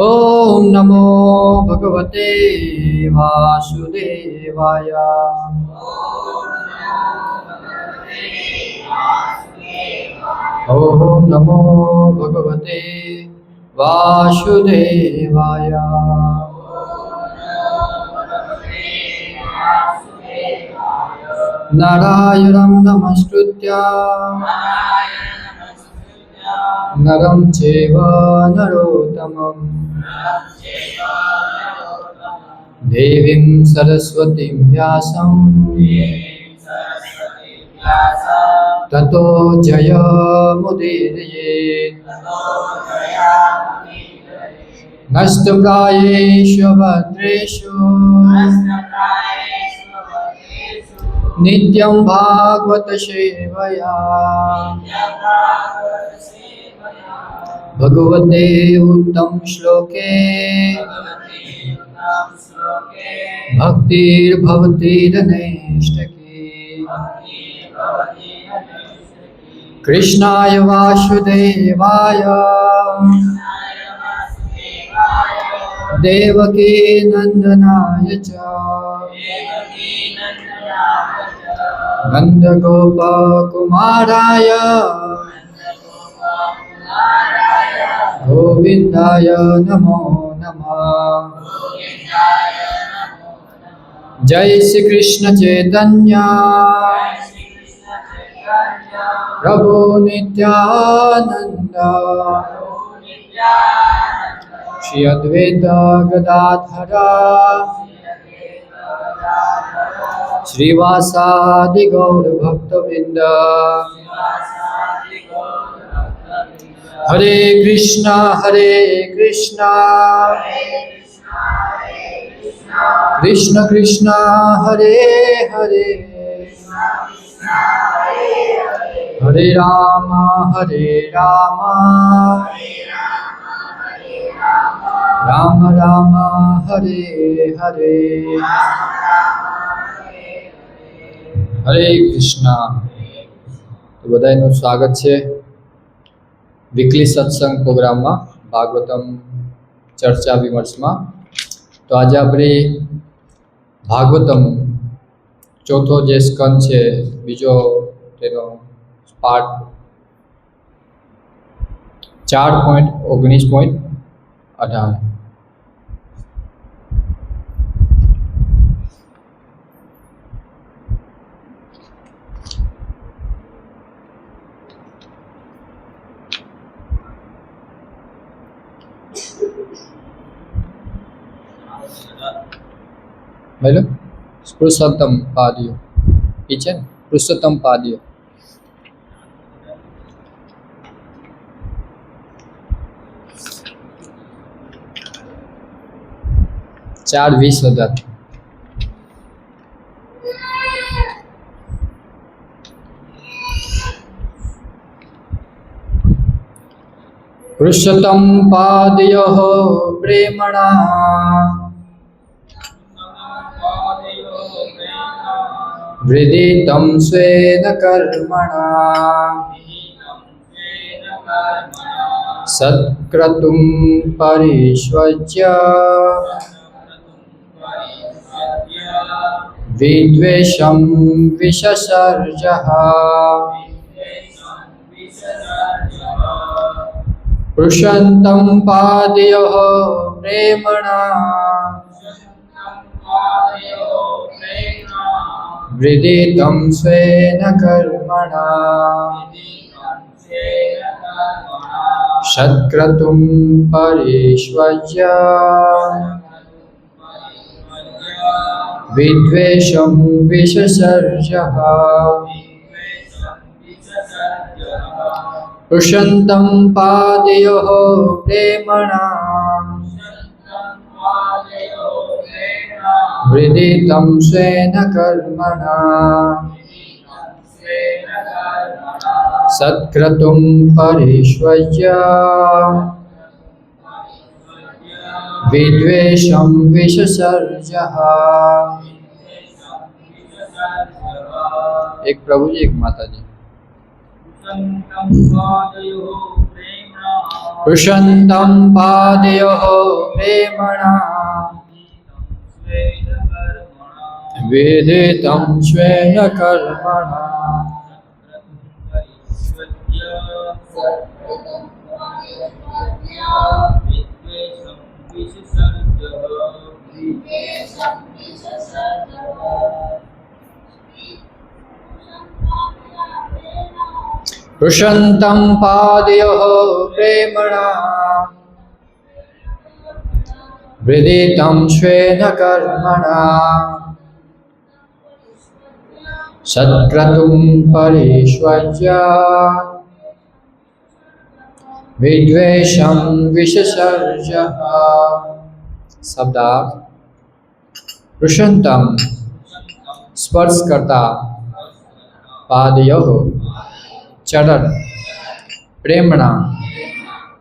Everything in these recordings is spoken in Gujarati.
ओम नमो भगवते वासुदेवाय। ओम नमो भगवते वासुदेवाय। नारायणं नमस्कृत्य नरं चैव नरोत्तमं देवीं सरस्वतीं व्यासं ततो जयमुदीरयेत्। नष्टप्रायेषु भद्रेषु नित्यं भागवत सेवया भगवते उत्तम श्लोके भक्तिर्भवतीरनैष्टकी। कृष्णाय वासुदेवाय देवकी नंदनाय च नंदगोपकुमाराय गोविंदाय नमो नमः। जय श्री कृष्ण चैतन्य प्रभु नित्यानंद श्री अद्वैत गदाधर श्रीवासादि गौर भक्तवृंद। हरे कृष्णा कृष्ण कृष्णा हरे हरे हरे राम राम राम हरे हरे। हरे कृष्णा। तो बधाईનું સ્વાગત છે વીકલી સત્સંગ પ્રોગ્રામમાં ભાગવતમ ચર્ચા વિમર્શમાં। તો આજે આપણે ભાગવતમ ચોથો જે સ્કંદ છે બીજો તેનો પાઠ 4.19.18 बोलो। पुरुषोत्तम पादियो पीछे पुरुषोत्तम पादियो 4:20 पुरुषोत्तम पादयोः प्रेमणा वृदितं स्वेन कर्मणा सत्क्रतुं परिष्वज्य विद्वेषं विससर्जः। पुरुषोत्तम पादयोः प्रेमणा वृदितं स्वेन कर्मणा सत्क्रतुं परिष्वज्य विद्वेषं विससर्जः। पुरुषोत्तम पादयोः प्रेमणा वृदितं स्वेन कर्मणा सत्क्रतुं परिष्वज्य विद्वेषं विससर्जः। एक प्रभु जी एक माता जी। पृषन्तं पादयोः प्रेमणा विदितं स्वेन कर्मणा पृषन्तं पादयोः प्रेमणा विदितं स्वेन कर्मणा सत्क्रतुं परिष्वज्य विद्वेषं विससर्जः। शब्दार्थ: पृषन्तं स्पर्श करता, पादयोः चरण, प्रेमणा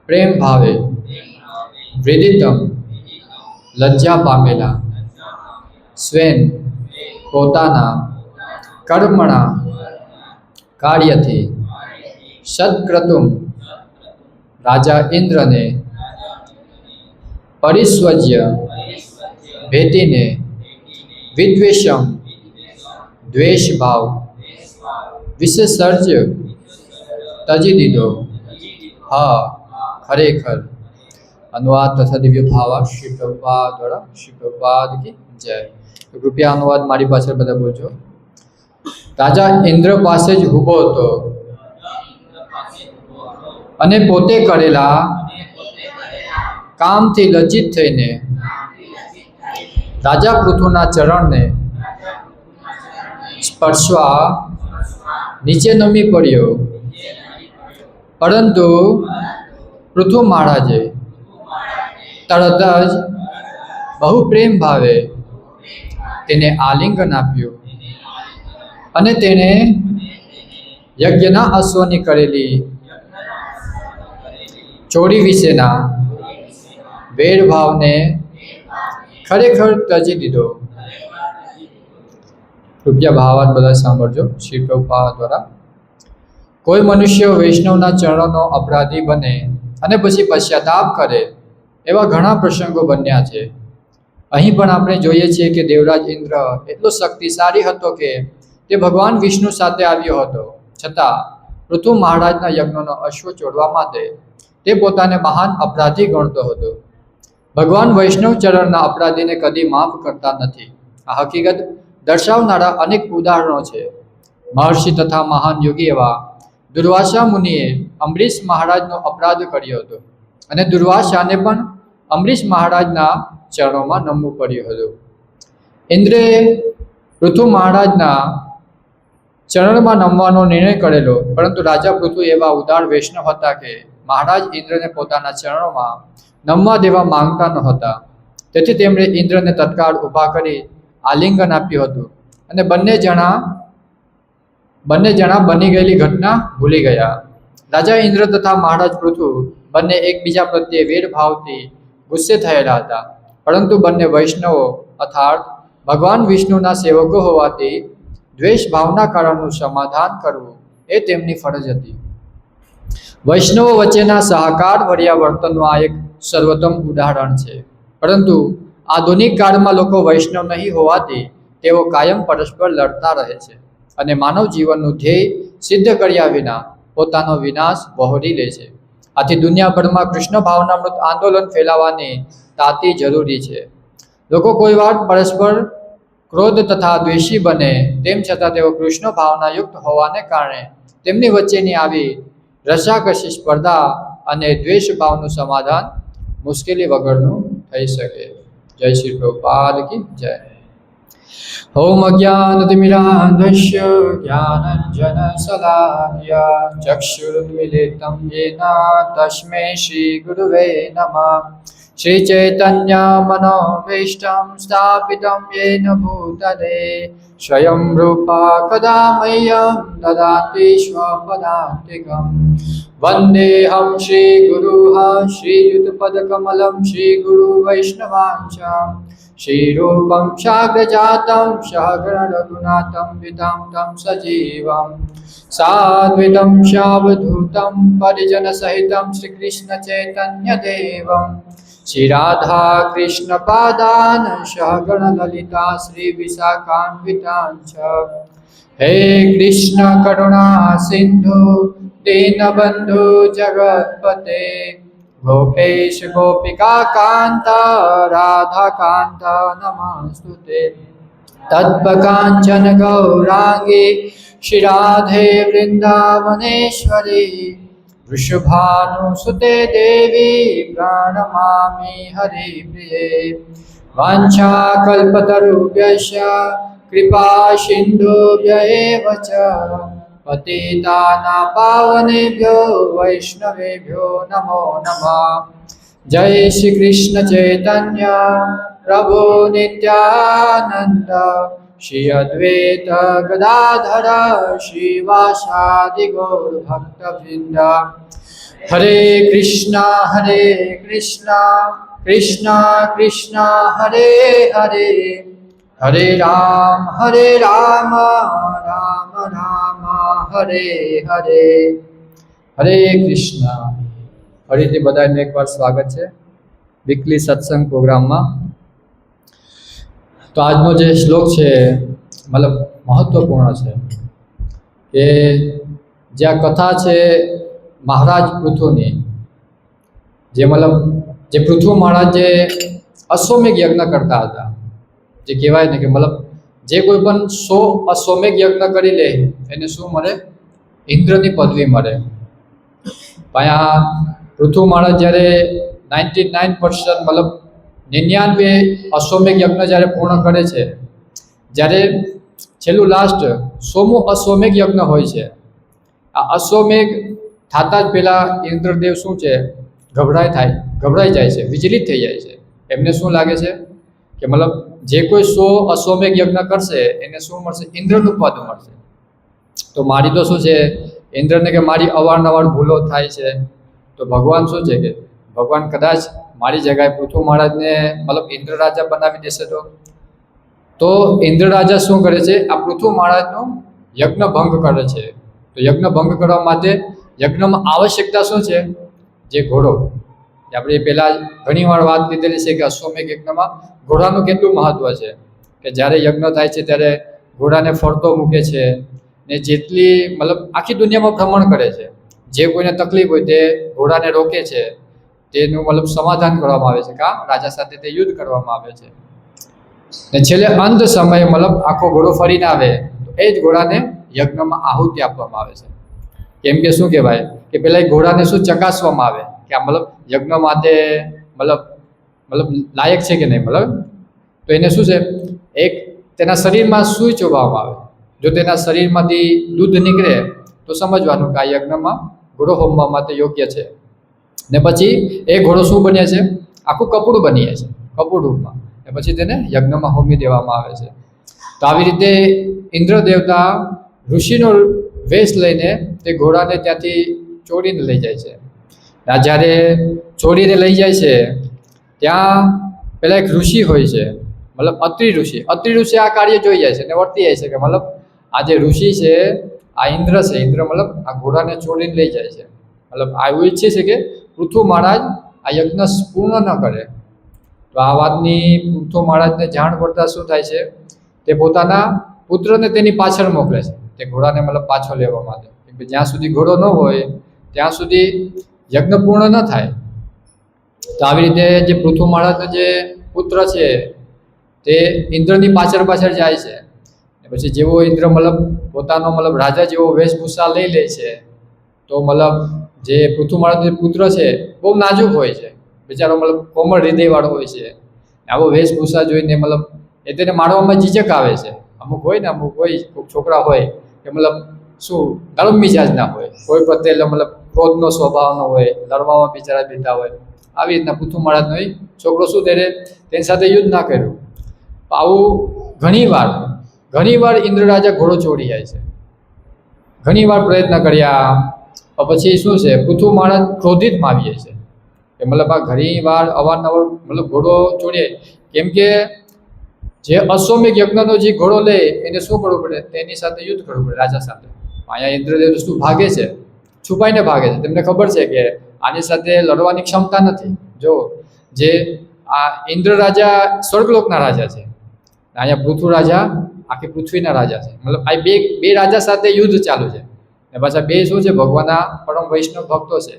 प्रेम भावे, विदितं लज्जा पामेला, स्वेन પોતાના, કર્મણા કાર્યથી, સત્ક્રતુમ રાજા ઇન્દ્રને, પરિસ્વજ્ય ભેટીને, વિદ્વેષમ દ્વેષ ભાવ, વિસસર્જ્ય તજી દીધો, હા ખરેખર। अनुवाद तथा दिव्य भावार्थ श्री प्रभुपाद द्वारा श्री प्रभुपाद की जय। तो कृपया अनुवाद मारी पाछळ बधा बोलजो। राजा इंद्र पासे ज ઊભો હતો અને પોતે કરેલા કામથી લજ્જિત થઈને રાજા પૃથુના ચરણને સ્પર્શવા નીચે નમી પડ્યો, પરંતુ પૃથુ મહારાજે તરત જ બહુ પ્રેમ ભાવે તેને આલિંગન આપ્યું અને તેણે યજ્ઞના અશ્વની કરેલી ચોરી વિશેના વેરભાવને ખરેખર ત્યજી દીધો। કૃપયા ભાવાર્થ બધા સાંભળજો શ્રી પ્રભુપાદ દ્વારા। કોઈ મનુષ્ય વૈષ્ણવના ચરણોનો અપરાધી બને અને પછી પશ્ચાતાપ કરે એવા ઘણા પ્રસંગો બન્યા છે। અહીં પણ આપણે જોઈએ છીએ કે દેવરાજ ઇન્દ્ર એટલો શક્તિશાળી હતો કે તે ભગવાન વિષ્ણુ સાથે આવ્યો હતો, છતાં પૃથુ મહારાજના યજ્ઞનો અશ્વ ચોરવા માટે તે પોતાને મહાન અપરાધી ગણતો હતો। ભગવાન વૈષ્ણવ ચરણના અપરાધીને કદી માફ કરતા નથી। આ હકીકત દર્શાવનારા અનેક ઉદાહરણો છે। મહર્ષિ તથા મહાન યોગી એવા દુર્વાસા મુનિએ અંબરીશ મહારાજનો અપરાધ કર્યો હતો અને દુર્વાસાને પણ અંબરીશ મહારાજના ચરણોમાં નમવું પડ્યું હતું। ઇન્દ્રે પૃથુ મહારાજના ચરણમાં નમવાનો નિર્ણય કરેલો, પરંતુ રાજા પૃથુ એવા ઉદાર વૈષ્ણવ હતા કે મહારાજ ઇન્દ્રને પોતાના ચરણોમાં નમવા દેવા માંગતા ન હતા। તેથી તેમણે ઇન્દ્રને તત્કાળ ઊભા કરી આલિંગન આપ્યું હતું અને બંને જણા બની ગયેલી ઘટના ભૂલી ગયા। રાજા ઇન્દ્ર તથા મહારાજ પૃથુ બંને એકબીજા પ્રત્યે વેરભાવથી ગુસ્સે થયેલા હતા, પરંતુ બંને વૈષ્ણવો અર્થાત ભગવાન વિષ્ણુના સેવકો હોવાથી દ્વેષ ભાવના કારણનું સમાધાન કરવું એ તેમની ફરજ હતી। વૈષ્ણવો વચ્ચેના સહકાર ભર્યા વર્તનનું આ એક સર્વોત્તમ ઉદાહરણ છે, પરંતુ આધુનિક કાળમાં લોકો વૈષ્ણવ નહીં હોવાથી તેઓ કાયમ પરસ્પર લડતા રહે છે અને માનવ જીવનનું ધ્યેય સિદ્ધ કર્યા વિના પોતાનો વિનાશ વહોરી લે છે। આથી દુનિયાભરમાં કૃષ્ણ ભાવનામૃત આંદોલન ફેલાવવાની તાતી જરૂરી છે। લોકો કોઈ વાર પરસ્પર ક્રોધ તથા દ્વેષી બને, તેમ છતાં તેઓ કૃષ્ણ ભાવનાયુક્ત હોવાને કારણે તેમની વચ્ચેની આવી રસાકસી સ્પર્ધા અને દ્વેષ ભાવનું સમાધાન મુશ્કેલી વગરનું થઈ શકે। જય શ્રી પ્રભુપાદ કી જય। ઓમ અજ્ઞાનતિમિરાન્ધસ્ય જ્ઞાનંજનશલાકયા ચક્ષુરુન્મિલિतं येन तस्मै श्रीगुरुवे नमः। श्रीचैतन्यमनोभीष्टं स्थापितं येन भूतले स्वयं रूपा कदा मह्यं ददाति स्वपदान्तिकम् वन्देऽहं श्रीगुरुः श्रीयुतपदकमलं श्रीगुरुवैष्णवांच श्रीरूपं साग्रजातं सहगणरघुनाथं वितं तं सजीवं साद्वैतं सावधूतं परिजनसहितं श्रीकृष्णचैतन्यदेवं श्रीराधा कृष्णपादान् सहगणललिता श्रीविशाखान्वितांश्च हे कृष्ण करुणा सिन्धु दीनबन्धु जगत्पते गोपेश गोपिका कान्त राधा कान्त नमस्तुते तत्पकाञ्चन गौराङ्गी श्रीराधे वृन्दावनेश्वरी वृषभानुसुते देवी प्रणमामि हरिप्रिये वाञ्छाकल्पतरुभ्यश्च कृपा सिन्धुभ्य एव च पतितानां पावनेभ्यो वैष्णवेभ्यो नमो नमः। जय श्री कृष्ण चैतन्य प्रभु नित्यानंद श्री अद्वैत गदाधर श्रीवासादि गौर भक्तवृंद। हरे कृष्णा कृष्णा कृष्णा हरे हरे हरे राम राम राम हरे हरे हरे कृष्णा। ફરીથી બધાને એકવાર સ્વાગત છે વીકલી સત્સંગ પ્રોગ્રામમાં। તો આજનો જે શ્લોક છે મતલબ મહત્વપૂર્ણ છે કે જે આ કથા છે મહારાજ પૃથુની, જે મતલબ જે પૃથુ મહારાજ જે અશ્વમેઘ યજ્ઞ કરતા હતા, જે કહેવાય ને કે મતલબ જે કોઈ પણ 100 અશ્વમેઘ યજ્ઞ કરી લે એને શું મળે? ઇન્દ્રની પદવી મળે। અહીંયા પૃથુ મહારાજ જ્યારે 99% મતલબ 99 અશ્વમેઘ યજ્ઞ જ્યારે પૂર્ણ કરે છે, જ્યારે છેલ્લું લાસ્ટ 100મું અશ્વમેઘ યજ્ઞ હોય છે, આ અશ્વમેઘ થતાં જ પહેલાં ઇન્દ્રદેવ શું છે ગભરાઈ જાય છે, વિચલિત થઈ જાય છે। એમને શું લાગે છે કે મતલબ જે કોઈ 100 અશ્વમેઘ યજ્ઞ કરશે એને શું મળશે? ઇન્દ્રનું પદ મળશે। તો મારી તો શું છે ઇન્દ્રને કે મારી અવારનવાર ભૂલો થાય છે, તો ભગવાન શું છે કે ભગવાન કદાચ મારી જગ્યાએ પૃથુ મહારાજને મતલબ ઇન્દ્ર રાજા બનાવી દેશે તો ઇન્દ્ર રાજા શું કરે છે? આ પૃથુ મહારાજનો યજ્ઞ ભંગ કરે છે। તો યજ્ઞ ભંગ કરવા માટે યજ્ઞમાં આવશ્યકતા શું છે? જે ઘોડો, આપણે પહેલાં ઘણીવાર વાત લીધેલી છે કે અશ્વમેઘ યજ્ઞમાં ઘોડાનું કેટલું મહત્વ છે કે જ્યારે યજ્ઞ થાય છે ત્યારે ઘોડાને ફરતો મૂકે છે ને જેટલી મતલબ આખી દુનિયામાં ભ્રમણ કરે છે, જે કોઈને તકલીફ હોય તે ઘોડાને રોકે છે, તેનું મતલબ સમાધાન કરવામાં આવે છે, કાં રાજા સાથે તે યુદ્ધ કરવામાં આવે છે ને છેલ્લે અંત સમયે મતલબ આખો ઘોડો ફરીને આવે તો એ જ ઘોડાને યજ્ઞમાં આહુતિ આપવામાં આવે છે। કેમ કે શું કહેવાય કે પહેલાં એ ઘોડાને શું ચકાસવામાં આવે કે આ મતલબ યજ્ઞ માટે મતલબ લાયક છે કે નહીં, મતલબ તો એને શું છે એક તેના શરીરમાં સૂઈ ચોવામાં આવે, જો તેના શરીરમાંથી દૂધ નીકળે તો સમજવાનું કે આ યજ્ઞમાં ઘોડો હોમવા માટે યોગ્ય છે। ને પછી એ ઘોડો શું બને છે? આખું કપડું બની જાય છે, કપડું રૂપમાં, ને પછી તેને યજ્ઞમાં હોમી દેવામાં આવે છે। તો આવી રીતે ઇન્દ્ર દેવતા ઋષિનો વેશ લઈને તે ઘોડાને ત્યાંથી ચોરીને લઈ જાય છે। જ્યારે ચોરીને લઈ જાય છે ત્યાં પેલા એક ઋષિ હોય છે, મતલબ અત્રિ ઋષિ આ કાર્ય જોઈ જાય છે ને વર્તી જાય છે કે મતલબ આ જે ઋષિ છે આ ઇન્દ્ર છે, ઇન્દ્ર મતલબ આ ઘોડાને ચોરીને લઈ જાય છે, મતલબ આ એવું ઈચ્છે છે કે પૃથુ મહારાજ આ યજ્ઞ પૂર્ણ ન કરે। તો આ વાતની પૃથુ મહારાજને જાણ પડતા શું થાય છે, તે પોતાના પુત્રને તેની પાછળ મોકલે છે તે ઘોડાને મતલબ પાછો લેવા માટે, કેમ કે જ્યાં સુધી ઘોડો ન હોય ત્યાં સુધી યજ્ઞ પૂર્ણ ન થાય। તો આવી રીતે જે પૃથુ મહારાજનો જે પુત્ર છે તે ઇન્દ્રની પાછળ જાય છે, પછી જેવો ઇન્દ્ર મતલબ પોતાનો મતલબ રાજા જેવો વેશભૂષા લઈ લે છે તો મતલબ જે પૃથુ મહારાજનો પુત્ર છે બહુ નાજુક હોય છે, બિચારો મતલબ કોમળ હૃદયવાળો હોય છે, આવો વેશભૂષા જોઈને મતલબ એ તેને મારવામાં ઝીઝક આવે છે। અમુક હોય ને અમુક છોકરા હોય કે મતલબ શું ગરમ મિજાજ ના હોય, કોઈ પ્રત્યે મતલબ ક્રોધનો સ્વભાવનો હોય, લડવામાં બિચારા દેતા હોય, આવી રીતના પૃથુ મહારાજનો એ છોકરો શું ત્યારે તેની સાથે યુદ્ધ ના કર્યું. આવું ઘણીવાર ઇન્દ્ર રાજા ઘોડો ચોરી જાય છે, ઘણીવાર પ્રયત્ન કર્યા પછી શું છે પૃથુ મહારાજ ક્રોધિતમાં આવી જાય છે કે મતલબ આ ઘણીવાર અવારનવાર મતલબ ઘોડો ચોરીએ, કેમ કે જે અશ્વમેઘ યજ્ઞનો જે ઘોડો લે એને શું કરવું પડે, તેની સાથે યુદ્ધ કરવું પડે રાજા સાથે. અહીંયા ઇન્દ્રદેવ શું ભાગે છે, છુપાઈને ભાગે છે, તેમને ખબર છે કે આની સાથે લડવાની ક્ષમતા નથી. જો જે આ ઇન્દ્ર રાજા સ્વર્ગલોકના રાજા છે, અહીંયા પૃથુ રાજા આખી પૃથ્વીના રાજા છે. મતલબ આ બે રાજા સાથે યુદ્ધ ચાલુ છે ને પાછા બે શું છે ભગવાનના પરમ વૈષ્ણવ ભક્તો છે.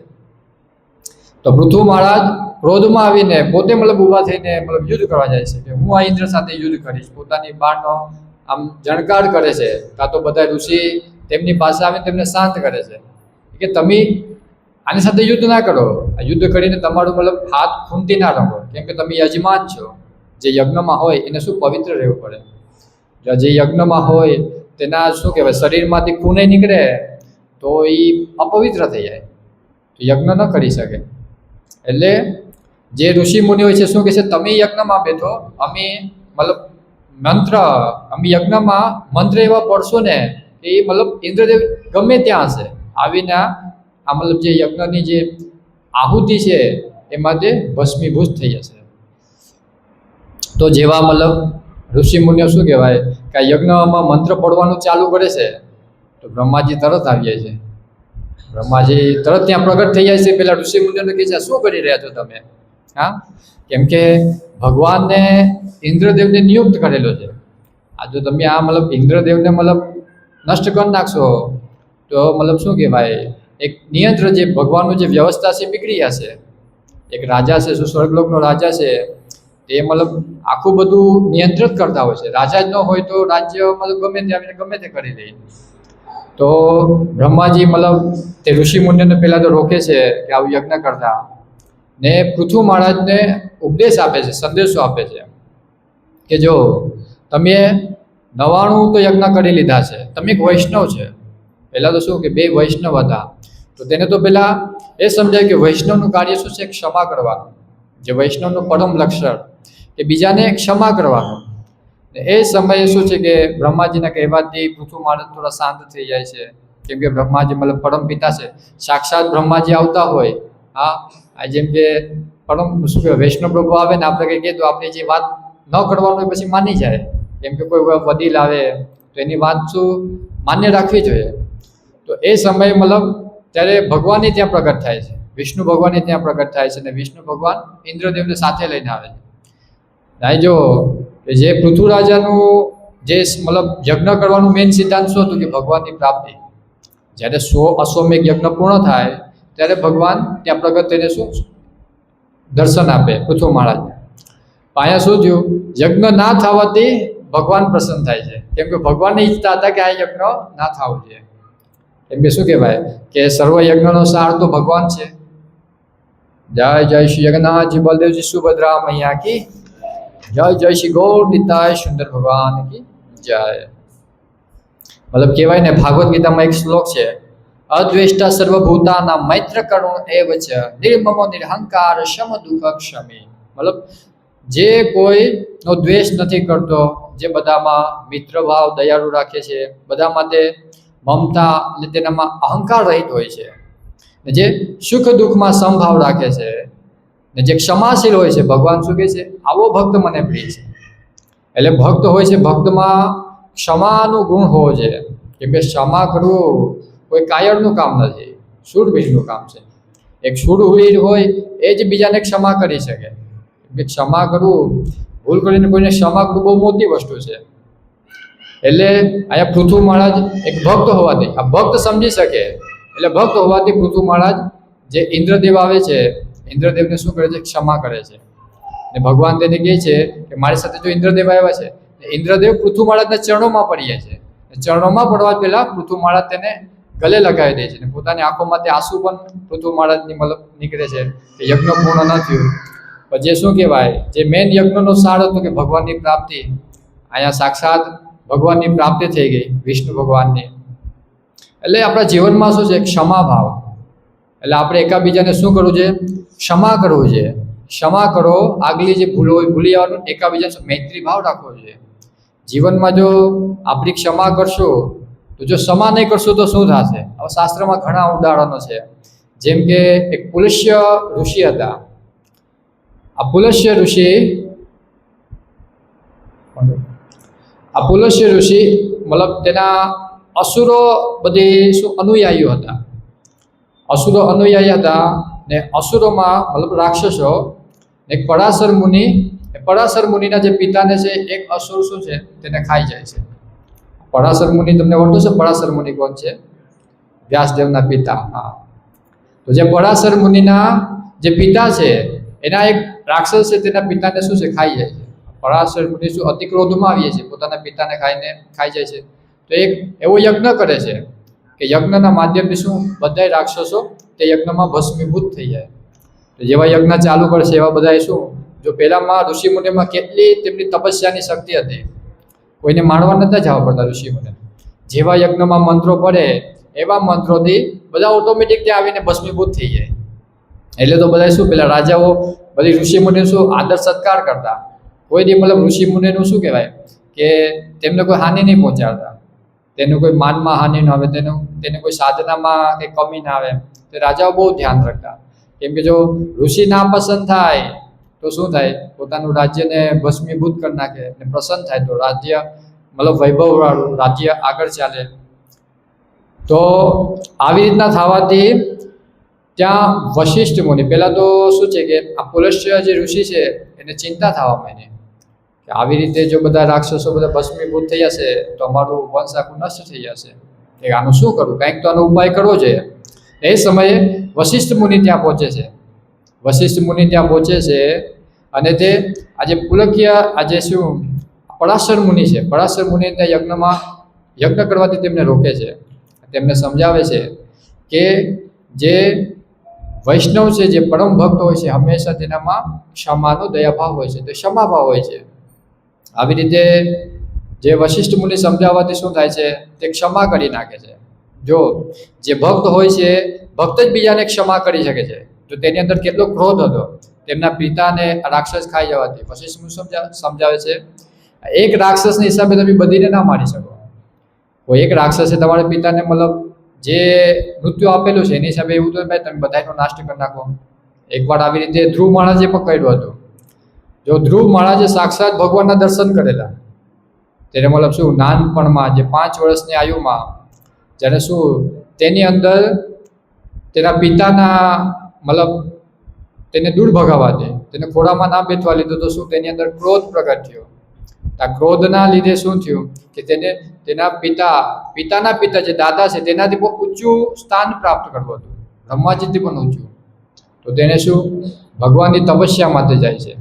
તો પૃથુ મહારાજ ક્રોધમાં આવીને પોતે મતલબ ઊભા થઈને મતલબ યુદ્ધ કરવા જાય છે કે હું આ ઇન્દ્ર સાથે યુદ્ધ કરીશ. પોતાની બાણનો આમ જણકાર કરે છે, કાં તો બધા ઋષિ તેમની પાસે આવીને તેમને શાંત કરે છે કે તમે આની સાથે યુદ્ધ ના કરો, આ યુદ્ધ કરીને તમારું મતલબ હાથ ખૂનથી ના રમો, કેમ કે તમે યજમાન છો. જે યજ્ઞમાં હોય એને શું પવિત્ર રહેવું પડે. જે યજ્ઞમાં હોય તેના શું કહેવાય શરીરમાંથી ખૂને નીકળે તો એ અપવિત્ર થઈ જાય, તો યજ્ઞ ન કરી શકે. એટલે જે ઋષિ મુનિ હોય છે શું કહે છે, તમે યજ્ઞમાં બેઠો, અમે મતલબ અમે યજ્ઞમાં મંત્ર એવા પડશો ને એ મતલબ ઇન્દ્રદેવ ગમે ત્યાં હશે આવીને આ મતલબ જે યજ્ઞની જે આહુતિ છે એમાં તે ભસ્મીભૂત થઈ જશે. તો જેવા મતલબ ઋષિ મુનિઓ શું કહેવાય કે આ યજ્ઞમાં મંત્ર પડવાનું ચાલુ કરે છે તો બ્રહ્માજી તરત આવી જાય છે. બ્રહ્માજી તરત ત્યાં પ્રગટ થઈ જાય છે. પેલા ઋષિ મુનિઓને કહે છે શું કરી રહ્યા છો તમે? હા, કેમ કે ભગવાનને ઇન્દ્રદેવને નિયુક્ત કરેલો છે. આ જો તમે આ મતલબ ઇન્દ્રદેવને મતલબ નષ્ટ કરી નાખશો તો મતલબ શું કહેવાય એક નિયંત્ર જે ભગવાનનું જે વ્યવસ્થા છે બીગડી જશે. એક રાજા છે, સ્વર્ગલોકનો રાજા છે, તે મતલબ આખું બધું નિયંત્રિત કરતા હોય છે. રાજા જ ન હોય તો રાજ્ય મતલબ ગમે તે આવીને ગમે તે કરી લે. તો બ્રહ્માજી મતલબ તે ઋષિ મુનિઓને પહેલાં તો રોકે છે કે આવું યજ્ઞ કરતા, ને પૃથુ મહારાજને ઉપદેશ આપે છે, સંદેશો આપે છે કે જો તમે 99 તો યજ્ઞ કરી લીધા છે, તમે એક વૈષ્ણવ છે. પહેલાં તો શું કે બે વૈષ્ણવ હતા, તો તેને તો પહેલાં એ સમજાય કે વૈષ્ણવનું કાર્ય શું છે, ક્ષમા કરવાનું. જે વૈષ્ણવનું પરમ લક્ષણ કે બીજાને ક્ષમા કરવાનું. એ સમયે શું છે કે બ્રહ્માજીના કહેવાથી પૃથુ મહારાજ થોડા શાંત થઈ જાય છે, કેમ કે બ્રહ્માજી મતલબ પરમ પિતા છે, સાક્ષાત બ્રહ્માજી આવતા હોય. હા, જેમ કે પરમ શું કહેવાય વૈષ્ણવ પ્રભુ આવે ને આપણે કંઈ કહે તો આપણે જે વાત ન કરવાનું હોય પછી માની જાય. કેમ કે કોઈ વડીલ આવે તો એની વાત શું માન્ય રાખવી જોઈએ. તો એ સમયે મતલબ ત્યારે ભગવાનની ત્યાં પ્રગટ થાય છે, વિષ્ણુ ભગવાનની ત્યાં પ્રગટ થાય છે, અને વિષ્ણુ ભગવાન ઇન્દ્રદેવને સાથે લઈને આવે છે. અહીં જો કે જે પૃથુ રાજાનું જે મતલબ યજ્ઞ કરવાનું મેઇન સિદ્ધાંત શું હતું કે ભગવાનની પ્રાપ્તિ. જ્યારે 100 અશ્વમેઘ યજ્ઞ પૂર્ણ થાય ત્યારે ભગવાન ત્યાં પ્રગટ થઈને શું દર્શન આપે પૃથુ મહારાજને. અહીંયા શું થયું, યજ્ઞ ના થવાથી ભગવાન પ્રસન્ન થાય છે, કેમ કે ભગવાનને ઈચ્છતા હતા કે આ યજ્ઞ ના થવું જોઈએ. કેમ કે શું કહેવાય કે સર્વ યજ્ઞનો સાર તો ભગવાન છે. જય જય શ્રી જગન્નાથજી બલદેવજી સુભદ્રા મૈયા કી જય, જય શ્રી ગૌર નિતાય સુંદર ભગવાન કી જય. મતલબ કહેવાય ને ભાગવત ગીતામાં એક શ્લોક છે, અદ્વેષ્ટા સર્વભૂતાના મૈત્ર કરુણ એવ ચ નિર્મમો નિરહંકાર શમ દુઃખ ક્ષમી. મતલબ જે કોઈનો દ્વેષ નથી કરતો, જે બધામાં મિત્ર ભાવ દયાળુ રાખે છે, બધા માટે મમતા એટલે તેનામાં અહંકાર રહિત હોય છે, ને જે સુખ દુઃખમાં સમભાવ રાખે છે, ને જે ક્ષમાશીલ હોય છે, ભગવાન શું કહે છે આવો ભક્ત મને પ્રિય છે. એટલે ભક્ત હોય છે, ભક્તમાં ક્ષમાનું ગુણ હોવો જોઈએ. કેમ કે ક્ષમા કરવું કોઈ કાયરનું કામ નથી, શૂરવીરનું કામ છે. એક શૂરવીર હોય એ જ બીજાને ક્ષમા કરી શકે. કે ક્ષમા કરવું, ભૂલ કરીને કોઈને ક્ષમા કરવું બહુ મોટી વસ્તુ છે. એટલે અહીંયા પૃથુ મહારાજ એક ભક્ત હોવાથી આ ભક્ત સમજી શકે, એટલે ભક્ત હોવાથી પૃથુ મહારાજ જે ઇન્દ્રદેવ આવે છે, ઇન્દ્રદેવને શું કરે છે, ક્ષમા કરે છે. ને ભગવાન તેને કહે છે કે મારી સાથે જો ઇન્દ્રદેવ આવ્યા છે, ઇન્દ્રદેવ પૃથુ મહારાજના ચરણોમાં પડી જાય છે. ચરણોમાં પડવા પહેલાં પૃથુ મહારાજ તેને ગલે લગાવી દે છે, ને પોતાની આંખોમાંથી આંસુ પણ પૃથુ મહારાજની મતલબ નીકળે છે કે યજ્ઞ પૂર્ણ ન થયું. પણ જે શું કહેવાય જે મેન યજ્ઞનો સાર હતો કે ભગવાનની પ્રાપ્તિ, અહીંયા સાક્ષાત ભગવાનની પ્રાપ્તિ થઈ ગઈ, વિષ્ણુ ભગવાનની. એટલે આપણા જીવનમાં શું છે ક્ષમા ભાવ. એટલે આપણે એકાબીજાને શું કરવું છે? ક્ષમા કરવું છે. ક્ષમા કરો, આગલી જે ભૂલો હોય ભૂલી જવાનું, એકાબીજા મૈત્રી ભાવ રાખવો જોઈએ. જીવનમાં જો આપણી ક્ષમા કરશો તો જો ક્ષમા નહીં કરશો તો શું થશે? હવે શાસ્ત્રમાં ઘણા ઉદાહરણો છે. જેમ કે એક પુલસ્ય ઋષિ હતા. આ પુલસ્ય ઋષિ મતલબ તેના અસુરો બધી શું અનુયાયીઓ હતા. અસુરો અનુયાયી હતા ને અસુરોમાં મતલબ રાક્ષસો એક પરાશર મુનિના જે પિતાને છે એક અસુર શું છે તેને ખાઈ જાય છે. પરાશર મુનિ તમને ઓળખો છો? પરાશર મુનિ કોણ છે? વ્યાસદેવના પિતા. હા, તો જે પરાશર મુનિના જે પિતા છે એના એક રાક્ષસ છે તેના પિતાને શું છે ખાઈ જાય છે. પરાશર મુનિ શું અતિ ક્રોધમાં આવીએ છે, પોતાના પિતાને ખાઈ જાય છે. તો એક એવો યજ્ઞ કરે છે કે યજ્ઞના માધ્યમથી શું બધા રાક્ષસો તે યજ્ઞમાં ભસ્મીભૂત થઈ જાય. તો જેવા યજ્ઞ ચાલુ કરશે એવા બધા શું, જો પહેલામાં ઋષિ મુનિમાં કેટલી તેમની તપસ્યાની શક્તિ હતી, કોઈને મારવા નતા જવા પડતા ઋષિ મુનિ. જેવા યજ્ઞમાં મંત્રો પડે એવા મંત્રોથી બધા ઓટોમેટિક ત્યાં આવીને ભસ્મીભૂત થઈ જાય. એટલે તો બધા શું પેલા રાજાઓ બધી ઋષિ મુનિ શું આદર સત્કાર કરતા. કોઈ દી મતલબ ઋષિ મુનિનું શું કહેવાય કે તેમને કોઈ હાનિ નહીં પહોંચાડતા, તેનું કોઈ માનમાં હાનિ ન આવે, તેને કોઈ સાધનામાં કંઈ કમી ના આવે. તે રાજાઓ બહુ ધ્યાન રાખતા. કેમ કે જો ઋષિ ના પસંદ થાય તો શું થાય? પોતાનું રાજ્યને ભસ્મીભૂત કરી નાખે. અને પ્રસન્ન થાય તો રાજ્ય મતલબ વૈભવવાળું રાજ્ય આગળ ચાલે. તો આવી રીતના થવાથી ત્યાં વશિષ્ઠ મુનિ પહેલાં તો શું છે કે આ પુલસ્ય જે ઋષિ છે એને ચિંતા થવા માંડી કે આવી રીતે જો બધા રાક્ષસો બધા ભસ્મીભૂત થઈ જશે તો અમારું વંશ આખું નષ્ટ થઈ જશે. કે આનું શું કરવું? કંઈક તો આનો ઉપાય કરવો જોઈએ. એ સમયે વશિષ્ઠ મુનિ ત્યાં પહોંચે છે. અને તે આજે પુલક્ય આજે શું પરાશર મુનિ છે, પરાશર મુનિ ત્યાં યજ્ઞ કરવાથી તેમને રોકે છે. તેમને સમજાવે છે કે જે વૈષ્ણવ છે, જે પરમ ભક્ત હોય છે, હંમેશા તેનામાં ક્ષમાનો દયાભાવ હોય છે, તો ક્ષમાભાવ હોય છે. આવી રીતે જે વશિષ્ઠ મુનિ સમજાવવાથી શું થાય છે? તે ક્ષમા કરી નાખે છે. જો જે ભક્ત હોય છે, ભક્ત જ બીજાને ક્ષમા કરી શકે છે. તો તેની અંદર કેટલો ક્રોધ હતો તેમના પિતાને રાક્ષસ ખાઈ જવાથી. વશિષ્ઠ મુનિ સમજાવે છે એક રાક્ષસના હિસાબે તમે બધીને ના મારી શકો. કોઈ એક રાક્ષસે તમારા પિતાને મતલબ જે મૃત્યુ આપેલું છે એની હિસાબે એવું તો ભાઈ તમે બધાનો નાશ કરી નાખો. એકવાર આવી રીતે ધ્રુવ મહારાજે પણ કર્યું હતું. જો ધ્રુવ મહારાજે સાક્ષાત ભગવાનના દર્શન કરેલા, તેને મતલબ શું નાનપણમાં જે 5 વર્ષની આયુમાં જ્યારે શું તેની અંદર તેના પિતાના મતલબ તેને દૂર ભગાવવાથી તેને ખોળામાં ના બેઠવા લીધો તો શું તેની અંદર ક્રોધ પ્રગટ થયો. આ ક્રોધના લીધે શું થયું કે તેને તેના પિતાના પિતા જે દાદા છે તેનાથી બહુ ઊંચું સ્થાન પ્રાપ્ત કરવું હતું, બ્રહ્માજીથી પણ ઊંચું. તો તેને શું ભગવાનની તપસ્યા માટે જાય છે.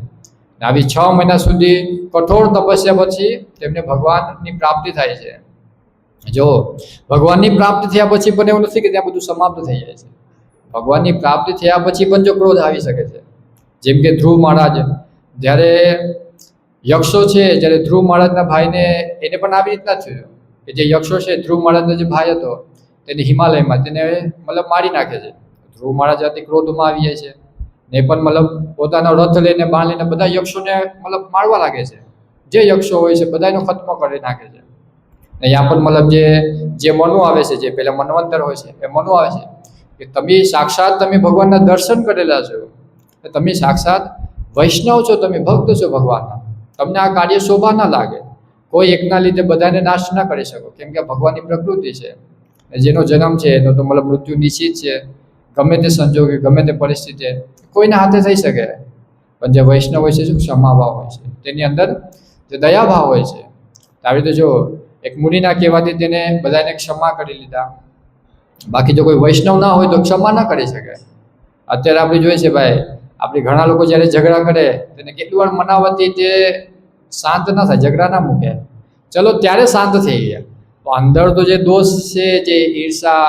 આવી 6 મહિના સુધી કઠોર તપસ્યા પછી તેમને ભગવાનની પ્રાપ્તિ થાય છે. જો ભગવાનની પ્રાપ્તિ થયા પછી પણ એવું નથી કે ત્યાં બધું સમાપ્ત થઈ જાય છે. ભગવાનની પ્રાપ્તિ થયા પછી પણ જો ક્રોધ આવી શકે છે. જેમ કે ધ્રુવ મહારાજ જ્યારે યક્ષો છે, જ્યારે ધ્રુવ મહારાજના ભાઈને એને પણ આવી રીતના થયું કે જે યક્ષો છે, ધ્રુવ મહારાજનો જે ભાઈ હતો તેને હિમાલયમાં તેને મતલબ મારી નાખે છે. ધ્રુવ મહારાજ અતિ ક્રોધમાં આવી જાય છે ને પણ મતલબ પોતાનો રથ લઈને બાણ લઈને બધા યક્ષોને મતલબ મારવા લાગે છે. જે યક્ષો હોય છે બધાનો ખત્મ કરી નાખે છે. ને ત્યાં પણ મતલબ જે મનુ આવે છે, જે પેલા મનવંતર હોય છે, એ મનુ આવે છે કે તમે સાક્ષાત તમે ભગવાનના દર્શન કરેલા છો, તમે સાક્ષાત વૈષ્ણવ છો, તમે ભક્ત છો ભગવાનના, તમને આ કાર્ય શોભા ના લાગે. કોઈ એકના લીધે બધાને નાશ ના કરી શકો, કેમ કે ભગવાનની પ્રકૃતિ છે. જેનો જન્મ છે એનો તો મતલબ મૃત્યુ નિશ્ચિત છે. ગમે તે સંજોગે ગમે તે પરિસ્થિતિ કોઈના હાથે થઈ શકે. પણ જે વૈષ્ણવ હોય છે શું ક્ષમાભાવ હોય છે, તેની અંદર જે દયાભાવ હોય છે. આવી રીતે જો એક મુનિના કહેવાથી તેને બધાને ક્ષમા કરી લીધા. બાકી જો કોઈ વૈષ્ણવ ના હોય તો ક્ષમા ના કરી શકે. અત્યારે આપણે જોઈએ છે ભાઈ, આપણે ઘણા લોકો જ્યારે ઝઘડા કરે તેને કેટલી વાર મનાવવાથી તે શાંત ના થાય, ઝઘડા ના મૂકે, ચલો ત્યારે શાંત થઈ ગયા. તો અંદર તો જે દોષ છે, જે ઈર્ષા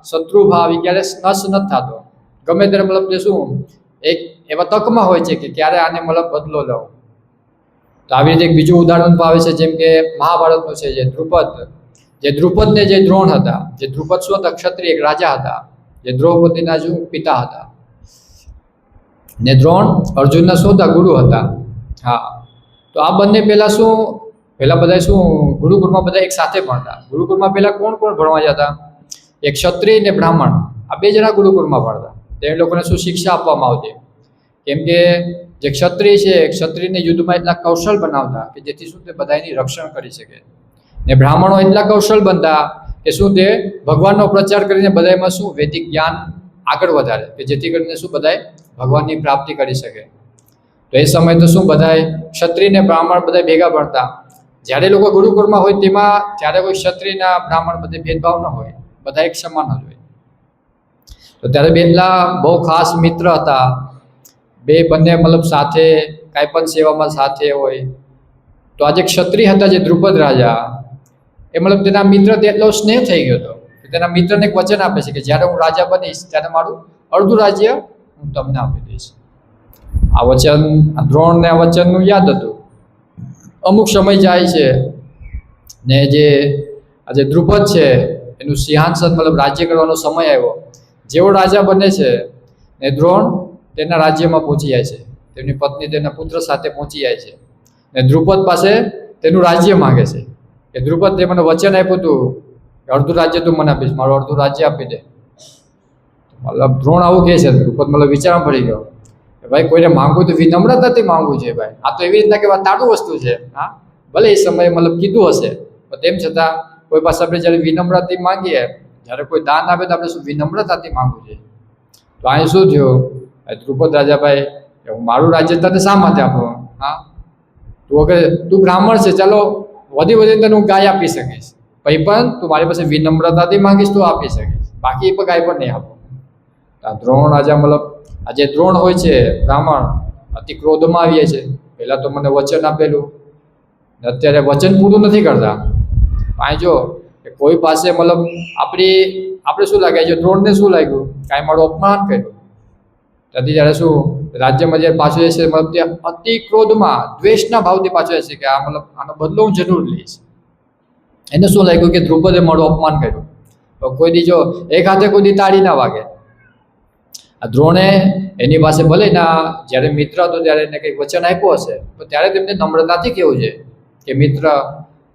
શત્રુભાવ એ ક્યારે નશ નથી થતો. ગમે ત્યારે મતલબ તે શું એક એવા તકમાં હોય છે કે ક્યારે આને મતલબ બદલો લો. તો આવી રીતે એક બીજું ઉદાહરણ પાવે છે, જેમ કે મહાભારતનું છે જે દ્રુપદને જે દ્રોણ હતા. જે દ્રુપદ શું હતા? ક્ષત્રિય એક રાજા હતા. જે દ્રૌપદીના શું પિતા હતા. ને દ્રોણ અર્જુનના શું હતા? ગુરુ હતા. હા, તો આ બંને પહેલા બધા શું ગુરુકુળમાં બધા એક સાથે ભણતા. ગુરુકુળમાં પહેલા કોણ કોણ ભણવા જતા? એક ક્ષત્રિય ને બ્રાહ્મણ, આ બે જણા ગુરુકુળમાં ભણતા. તે લોકોને શું શિક્ષા આપવામાં આવતી? કેમ કે જે ક્ષત્રિય છે, ક્ષત્રિયને યુદ્ધમાં એટલા કૌશલ બનાવતા કે જેથી શું તે બધાની રક્ષણ કરી શકે. ને બ્રાહ્મણો એટલા કૌશલ બનતા કે શું તે ભગવાનનો પ્રચાર કરીને બધામાં શું વૈદિક જ્ઞાન આગળ વધારે, કે જેથી કરીને શું બધાય ભગવાનની પ્રાપ્તિ કરી શકે. તો એ સમય તો શું બધાય ક્ષત્રિય ને બ્રાહ્મણ બધા ભેગા ભણતા. જ્યારે લોકો ગુરુકુળમાં હોય તેમાં ત્યારે કોઈ ક્ષત્રિયના બ્રાહ્મણ બધે ભેદભાવ ન હોય, બધા એક સમાન જ હોય. તો ત્યારે બેનલા બહુ ખાસ મિત્ર હતા. બંને મતલબ સાથે કાંઈ પણ સેવામાં સાથે હોય. તો આજે ક્ષત્રિય હતા જે દ્રુપદ રાજા, એ મતલબ તેના મિત્ર એટલો સ્નેહ થઈ ગયો હતો કે તેના મિત્રને એક વચન આપે છે કે જ્યારે હું રાજા બનીશ ત્યારે મારું અડધું રાજ્ય હું તમને આપી દઈશ. આ વચન દ્રોણને આ વચનનું યાદ હતું. અમુક સમય જાય છે ને જે આજે દ્રુપદ છે એનું સિંહાસન મતલબ રાજ્ય કરવાનો સમય આવ્યો. જેવો રાજા બને છે ને દ્રોણ તેના રાજ્યમાં પહોંચી જાય છે. તેમની પત્ની તેના પુત્ર સાથે પહોંચી જાય છે ને દ્રુપદ પાસે તેનું રાજ્ય માગે છે કે દ્રુપદ તે મને વચન આપ્યું હતું કે અડધું રાજ્ય તું મને આપીશ, મારું અડધું રાજ્ય આપી દે. મતલબ દ્રોણ આવું કહે છે. દ્રુપદ મતલબ વિચારમાં પડી ગયો કે ભાઈ કોઈને માંગવું તો વિનમ્રતાથી માંગવું છે ભાઈ. આ તો એવી રીતના કે તારું વસ્તુ છે. હા, ભલે એ સમયે મતલબ કીધું હશે પણ તેમ છતાં કોઈ પાસે આપણે જ્યારે વિનમ્રતાથી માંગીએ, જ્યારે કોઈ દાન આપે તો આપણે શું વિનમ્રતાથી માંગવું જોઈએ. તો અહીં શું થયું? દ્રુપદ રાજાભાઈ મારું રાજ્ય તને શા માટે આપો? હા, તું બ્રાહ્મણ છે, ચાલો વધી તને હું ગાય આપી શકીશ, પછી પણ તું મારી પાસે વિનમ્રતાથી માંગીશ તો આપી શકીશ, બાકી પણ ગાય પણ નહીં આપો. દ્રોણ રાજા મતલબ આ જે દ્રોણ હોય છે બ્રાહ્મણ, અતિ ક્રોધમાં આવીએ છે. પહેલાં તો મને વચન આપેલું, અત્યારે વચન પૂરું નથી કરતા. અહીં જો કોઈ પાસે મતલબ આપણે શું લાગે છે, દ્રોણને શું લાગ્યું કાંઈ મારું અપમાન કર્યું. ત્યાંથી જ્યારે શું રાજ્યમાં જ્યારે પાછું જશે મતલબ ત્યાં અતિ ક્રોધમાં દ્વેષના ભાવથી પાછું જશે કે આ મતલબ આનો બદલો હું જરૂર લઈશ. એને શું લાગ્યું કે દ્રુપદે મારું અપમાન કર્યું. તો કોઈ દી જો એક હાથે કોઈ દી તાળી ના વાગે. આ દ્રોણે એની પાસે ભલે ના જ્યારે મિત્ર હતો ત્યારે એને કંઈક વચન આપ્યું હશે તો ત્યારે તેમને નમ્રતાથી કહેવું છે કે મિત્ર,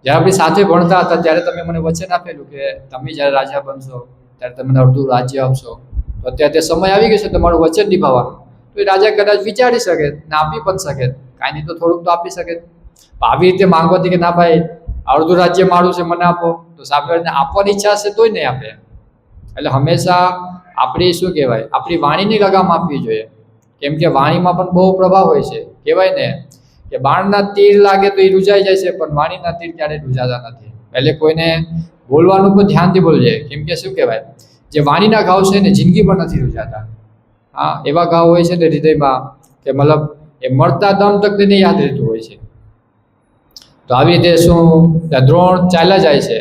જ્યારે આપણી સાથે ભણતા હતા ત્યારે તમે મને વચન આપેલું કે તમે જ્યારે રાજા બનશો ત્યારે તમને અડધું રાજ્ય આપશો. તો અત્યારે તે સમય આવી ગયો છે તમારું વચન નિભાવવાનું. તો એ રાજા કદાચ વિચારી શકે ને આપી પણ શકે, કાંઈ નહીં તો થોડુંક તો આપી શકે. આવી રીતે માંગવાથી કે ના ભાઈ અડધું રાજ્ય મારું છે મને આપો, તો સામે આપવાની ઈચ્છા હશે તોય નહીં આપે. એટલે હંમેશા આપણી શું કહેવાય આપણી વાણીની લગામ આપવી જોઈએ. કેમ કે વાણીમાં પણ બહુ પ્રભાવ હોય છે. કહેવાય ને કે બાણના તીર લાગે તો એ રૂજાઈ જાય છે પણ વાણીના તીર ક્યારેય રૂજાતા નથી. એટલે કોઈને બોલવાનું પણ ધ્યાનથી બોલજે. કેમ કે શું કહેવાય જે વાણીના ઘાવ છે ને જિંદગી પણ નથી રૂજાતા. હા, એવા ઘાવ હોય છે ને હૃદયમાં કે મતલબ એ મળતા દમ તક તેને યાદ રહેતું હોય છે. તો આવી રીતે શું દ્રોણ ચાલ્યા જાય છે.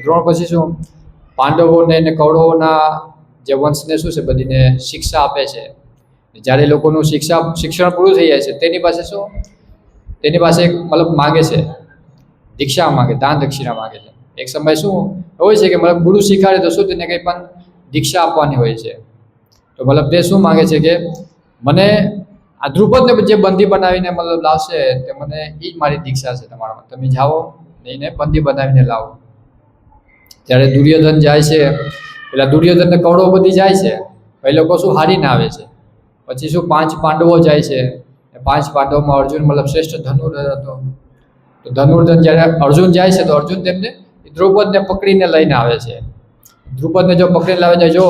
દ્રોણ પછી શું પાંડવોને ને કૌરવોના જે વંશને શું છે બધીને શિક્ષા આપે છે. જ્યારે લોકોનું શિક્ષણ પૂરું થઈ જાય છે તેની પાસે એક મતલબ માગે છે, દીક્ષા માગે, દાન દક્ષિણા માગે છે. એક સમય શું હોય છે કે મતલબ ગુરુ શીખાડે તો શું તેને કંઈ પણ દીક્ષા આપવાની હોય છે. તો મતલબ તે શું માગે છે કે મને આ દ્રુપદને જે બંદી બનાવીને મતલબ લાવશે તે મને એ જ મારી દીક્ષા છે તમારામાં, તમે જાઓ ને એને બંદી બનાવીને લાવો. ત્યારે દુર્યોધન જાય છે, પેલા દુર્યોધનને કૌરવ બધી જાય છે, એ લોકો શું હારીને આવે છે. પછી શું 5 પાંડવો જાય છે. 5 પાંડવોમાં અર્જુન મતલબ શ્રેષ્ઠ ધનુર્ધર હતો. તો ધનુર્ધન જ્યારે અર્જુન જાય છે તો અર્જુન તેમને દ્રૌપદને પકડીને લઈને આવે છે. દ્રુપદને જો પકડીને લાવે છે, જો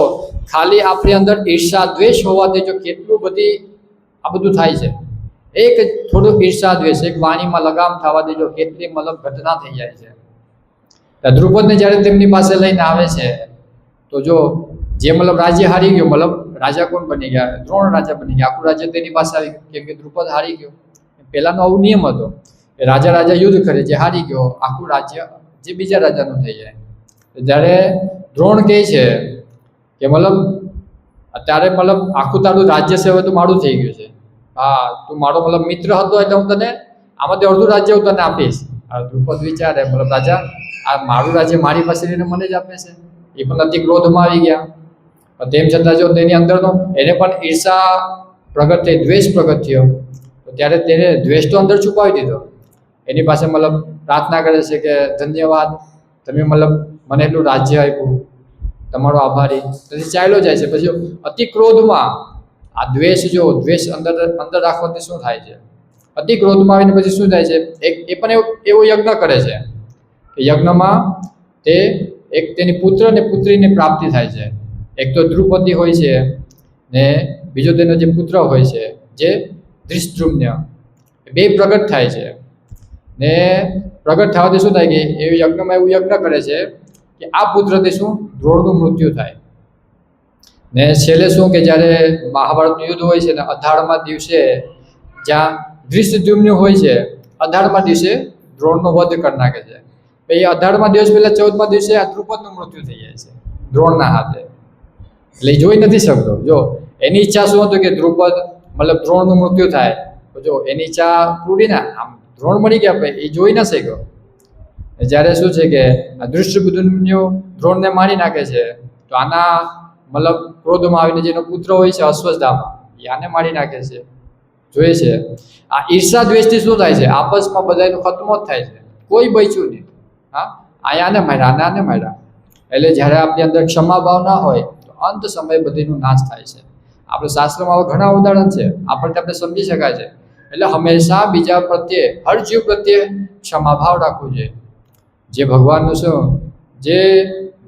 ખાલી આપણી અંદર ઈર્ષા દ્વેષ હોવાથી જો કેટલું આ બધું થાય છે. એક થોડુંક ઈર્ષા દ્વેષ, એક વાણીમાં લગામ થવાથી જો કેટલી મતલબ ઘટના થઈ જાય છે. દ્રુપદને જ્યારે તેમની પાસે લઈને આવે છે તો જો જે મતલબ રાજ્ય હારી ગયો, મતલબ રાજા કોણ બની ગયા? દ્રોણ રાજા બની ગયા. આખું રાજ્ય તેની પાસે આવી ગયું કેમ કે દ્રુપદ હારી ગયો. પહેલાનો આવું નિયમ હતો કે રાજા યુદ્ધ કરે, જે હારી ગયો આખું રાજ્ય જે બીજા રાજાનું થઈ જાય. જ્યારે દ્રોણ કહે છે કે મતલબ અત્યારે મતલબ આખું તારું રાજ્ય છે હવે તો મારું થઈ ગયું છે. હા, તું મારો મતલબ મિત્ર હતો એટલે હું તને આમાંથી અડધું રાજ્ય હું તને આપીશ. દ્રુપદ વિચારે મતલબ રાજા આ મારું રાજ્ય મારી પાસે રહીને મને જ આપે છે. એ પણ અતિ ક્રોધમાં આવી ગયા. પણ તેમ છતાં જો તેની અંદરનો એને પણ ઈર્ષા પ્રગટ થઈ, દ્વેષ પ્રગટ થયો, તો ત્યારે તેને દ્વેષ તો અંદર છુપાવી દીધો. એની પાસે મતલબ પ્રાર્થના કરે છે કે ધન્યવાદ, તમે મતલબ મને એટલું રાજ્ય આપ્યું, તમારો આભારી. પછી ચાલ્યો જાય છે. પછી અતિ ક્રોધમાં આ દ્વેષ અંદર અંદર રાખવાથી શું થાય છે? અતિ ક્રોધમાં આવીને પછી શું થાય છે? એ પણ એવો યજ્ઞ કરે છે કે યજ્ઞમાં તે એક તેની પુત્ર અને પુત્રીની પ્રાપ્તિ થાય છે. એક તો દ્રુપદી હોય છે ને બીજો તેનો જે પુત્ર હોય છે જે ધૃષ્ટદ્યુમ્ન, બે પ્રગટ થાય છે. ને પ્રગટ થવાથી શું થાય કે એ યજ્ઞમાં એવું યજ્ઞ કરે છે કે આ પુત્રથી શું દ્રોણનું મૃત્યુ થાય. ને છેલ્લે શું કે જ્યારે મહાભારતનું યુદ્ધ હોય છે ને 18મા દિવસે જ્યાં ધૃષ્ટદ્યુમ્ન હોય છે, 18મા દિવસે દ્રોણનો વધ કરી નાખે છે. એ 18મા દિવસ પહેલા 14મા દિવસે આ દ્રુપદનું મૃત્યુ થઈ જાય છે દ્રોણના હાથે. એટલે એ જોઈ નથી શકતો. જો એની ઈચ્છા શું હતું કે દ્રુપદ મતલબ દ્રોણનું મૃત્યુ થાય, તો જો એની ઈચ્છા પૂરી ના, આમ દ્રોણ મળી ગયા પણ એ જોઈ ન શક્યો. જ્યારે શું છે કે આ ધૃષ્ટદ્યુમ્ન દ્રોણને મારી નાખે છે, તો આના મતલબ ક્રોધમાં આવીને જેનો પુત્ર હોય છે અશ્વત્થામા, એ આને મારી નાખે છે. જોઈએ છે આ ઈર્ષા દ્વેષથી શું થાય છે? આપસમાં બધાનું ખતમો જ થાય છે, કોઈ બચ્યું નહીં. હા, આને માર્યા, આને માર્યા. એટલે જ્યારે આપણી અંદર ક્ષમા ભાવ ના હોય તો અંત સમયે બધીનો નાશ થાય છે. આપણે શાસ્ત્રોમાં આવા ઘણા ઉદાહરણ છે, આપણે સમજી શકાય છે. એટલે હંમેશા બીજા પ્રત્યે, હર જીવ પ્રત્યે ક્ષમાભાવ રાખવું જોઈએ. જે ભગવાનનું શું, જે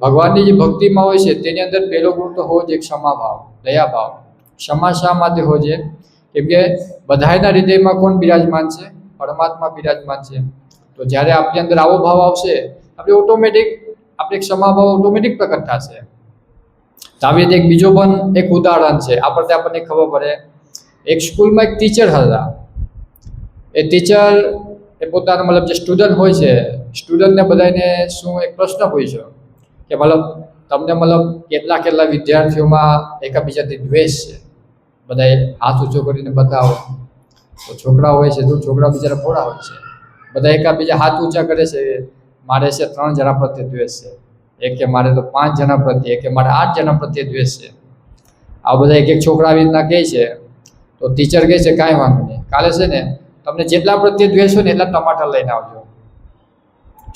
ભગવાનની જે ભક્તિમાં હોય છે તેની અંદર પહેલો ગુણ તો હોવો જોઈએ ક્ષમાભાવ, દયાભાવ. ક્ષમા શા માટે હોવો જોઈએ? કેમ કે બધાના હૃદયમાં કોણ બિરાજમાન છે? પરમાત્મા બિરાજમાન છે. તો જ્યારે આપણી અંદર આવો ભાવ આવશે, આપણે ઓટોમેટિક આપણે ક્ષમાભાવ ઓટોમેટિક પ્રકટ થશે. તો આવી રીતે એક બીજો પણ એક ઉદાહરણ છે, આપણને ખબર પડે. એક સ્કૂલમાં એક ટીચર હતા. એ ટીચર એ પોતાના મતલબ જે સ્ટુડન્ટ હોય છે, સ્ટુડન્ટને બધાને શું એક પ્રશ્ન પૂછ્યો કે મતલબ તમને મતલબ કેટલા વિદ્યાર્થીઓમાં એકબીજાથી દ્વેષ છે? બધાએ હાથ ઊંચો કરીને બતાવો. તો છોકરા હોય છે, તો છોકરા બિચારા ભોળા હોય છે, બધા એકબીજા હાથ ઊંચા કરે છે. મારે છે 3 જણા પ્રત્યે દ્વેષ છે, એક કે મારે તો 5 જણા પ્રત્યે, એક કે મારે 8 જણા પ્રત્યે દ્વેષ છે. આ બધા એક છોકરા આવી રીતના કહે છે. તો ટીચર કહે છે કાંઈ વાંધો નહીં, કાલે છે ને તમને જેટલા પ્રત્યે દ્વેષ હોય ને એટલા ટમાટર લઈને આવજો.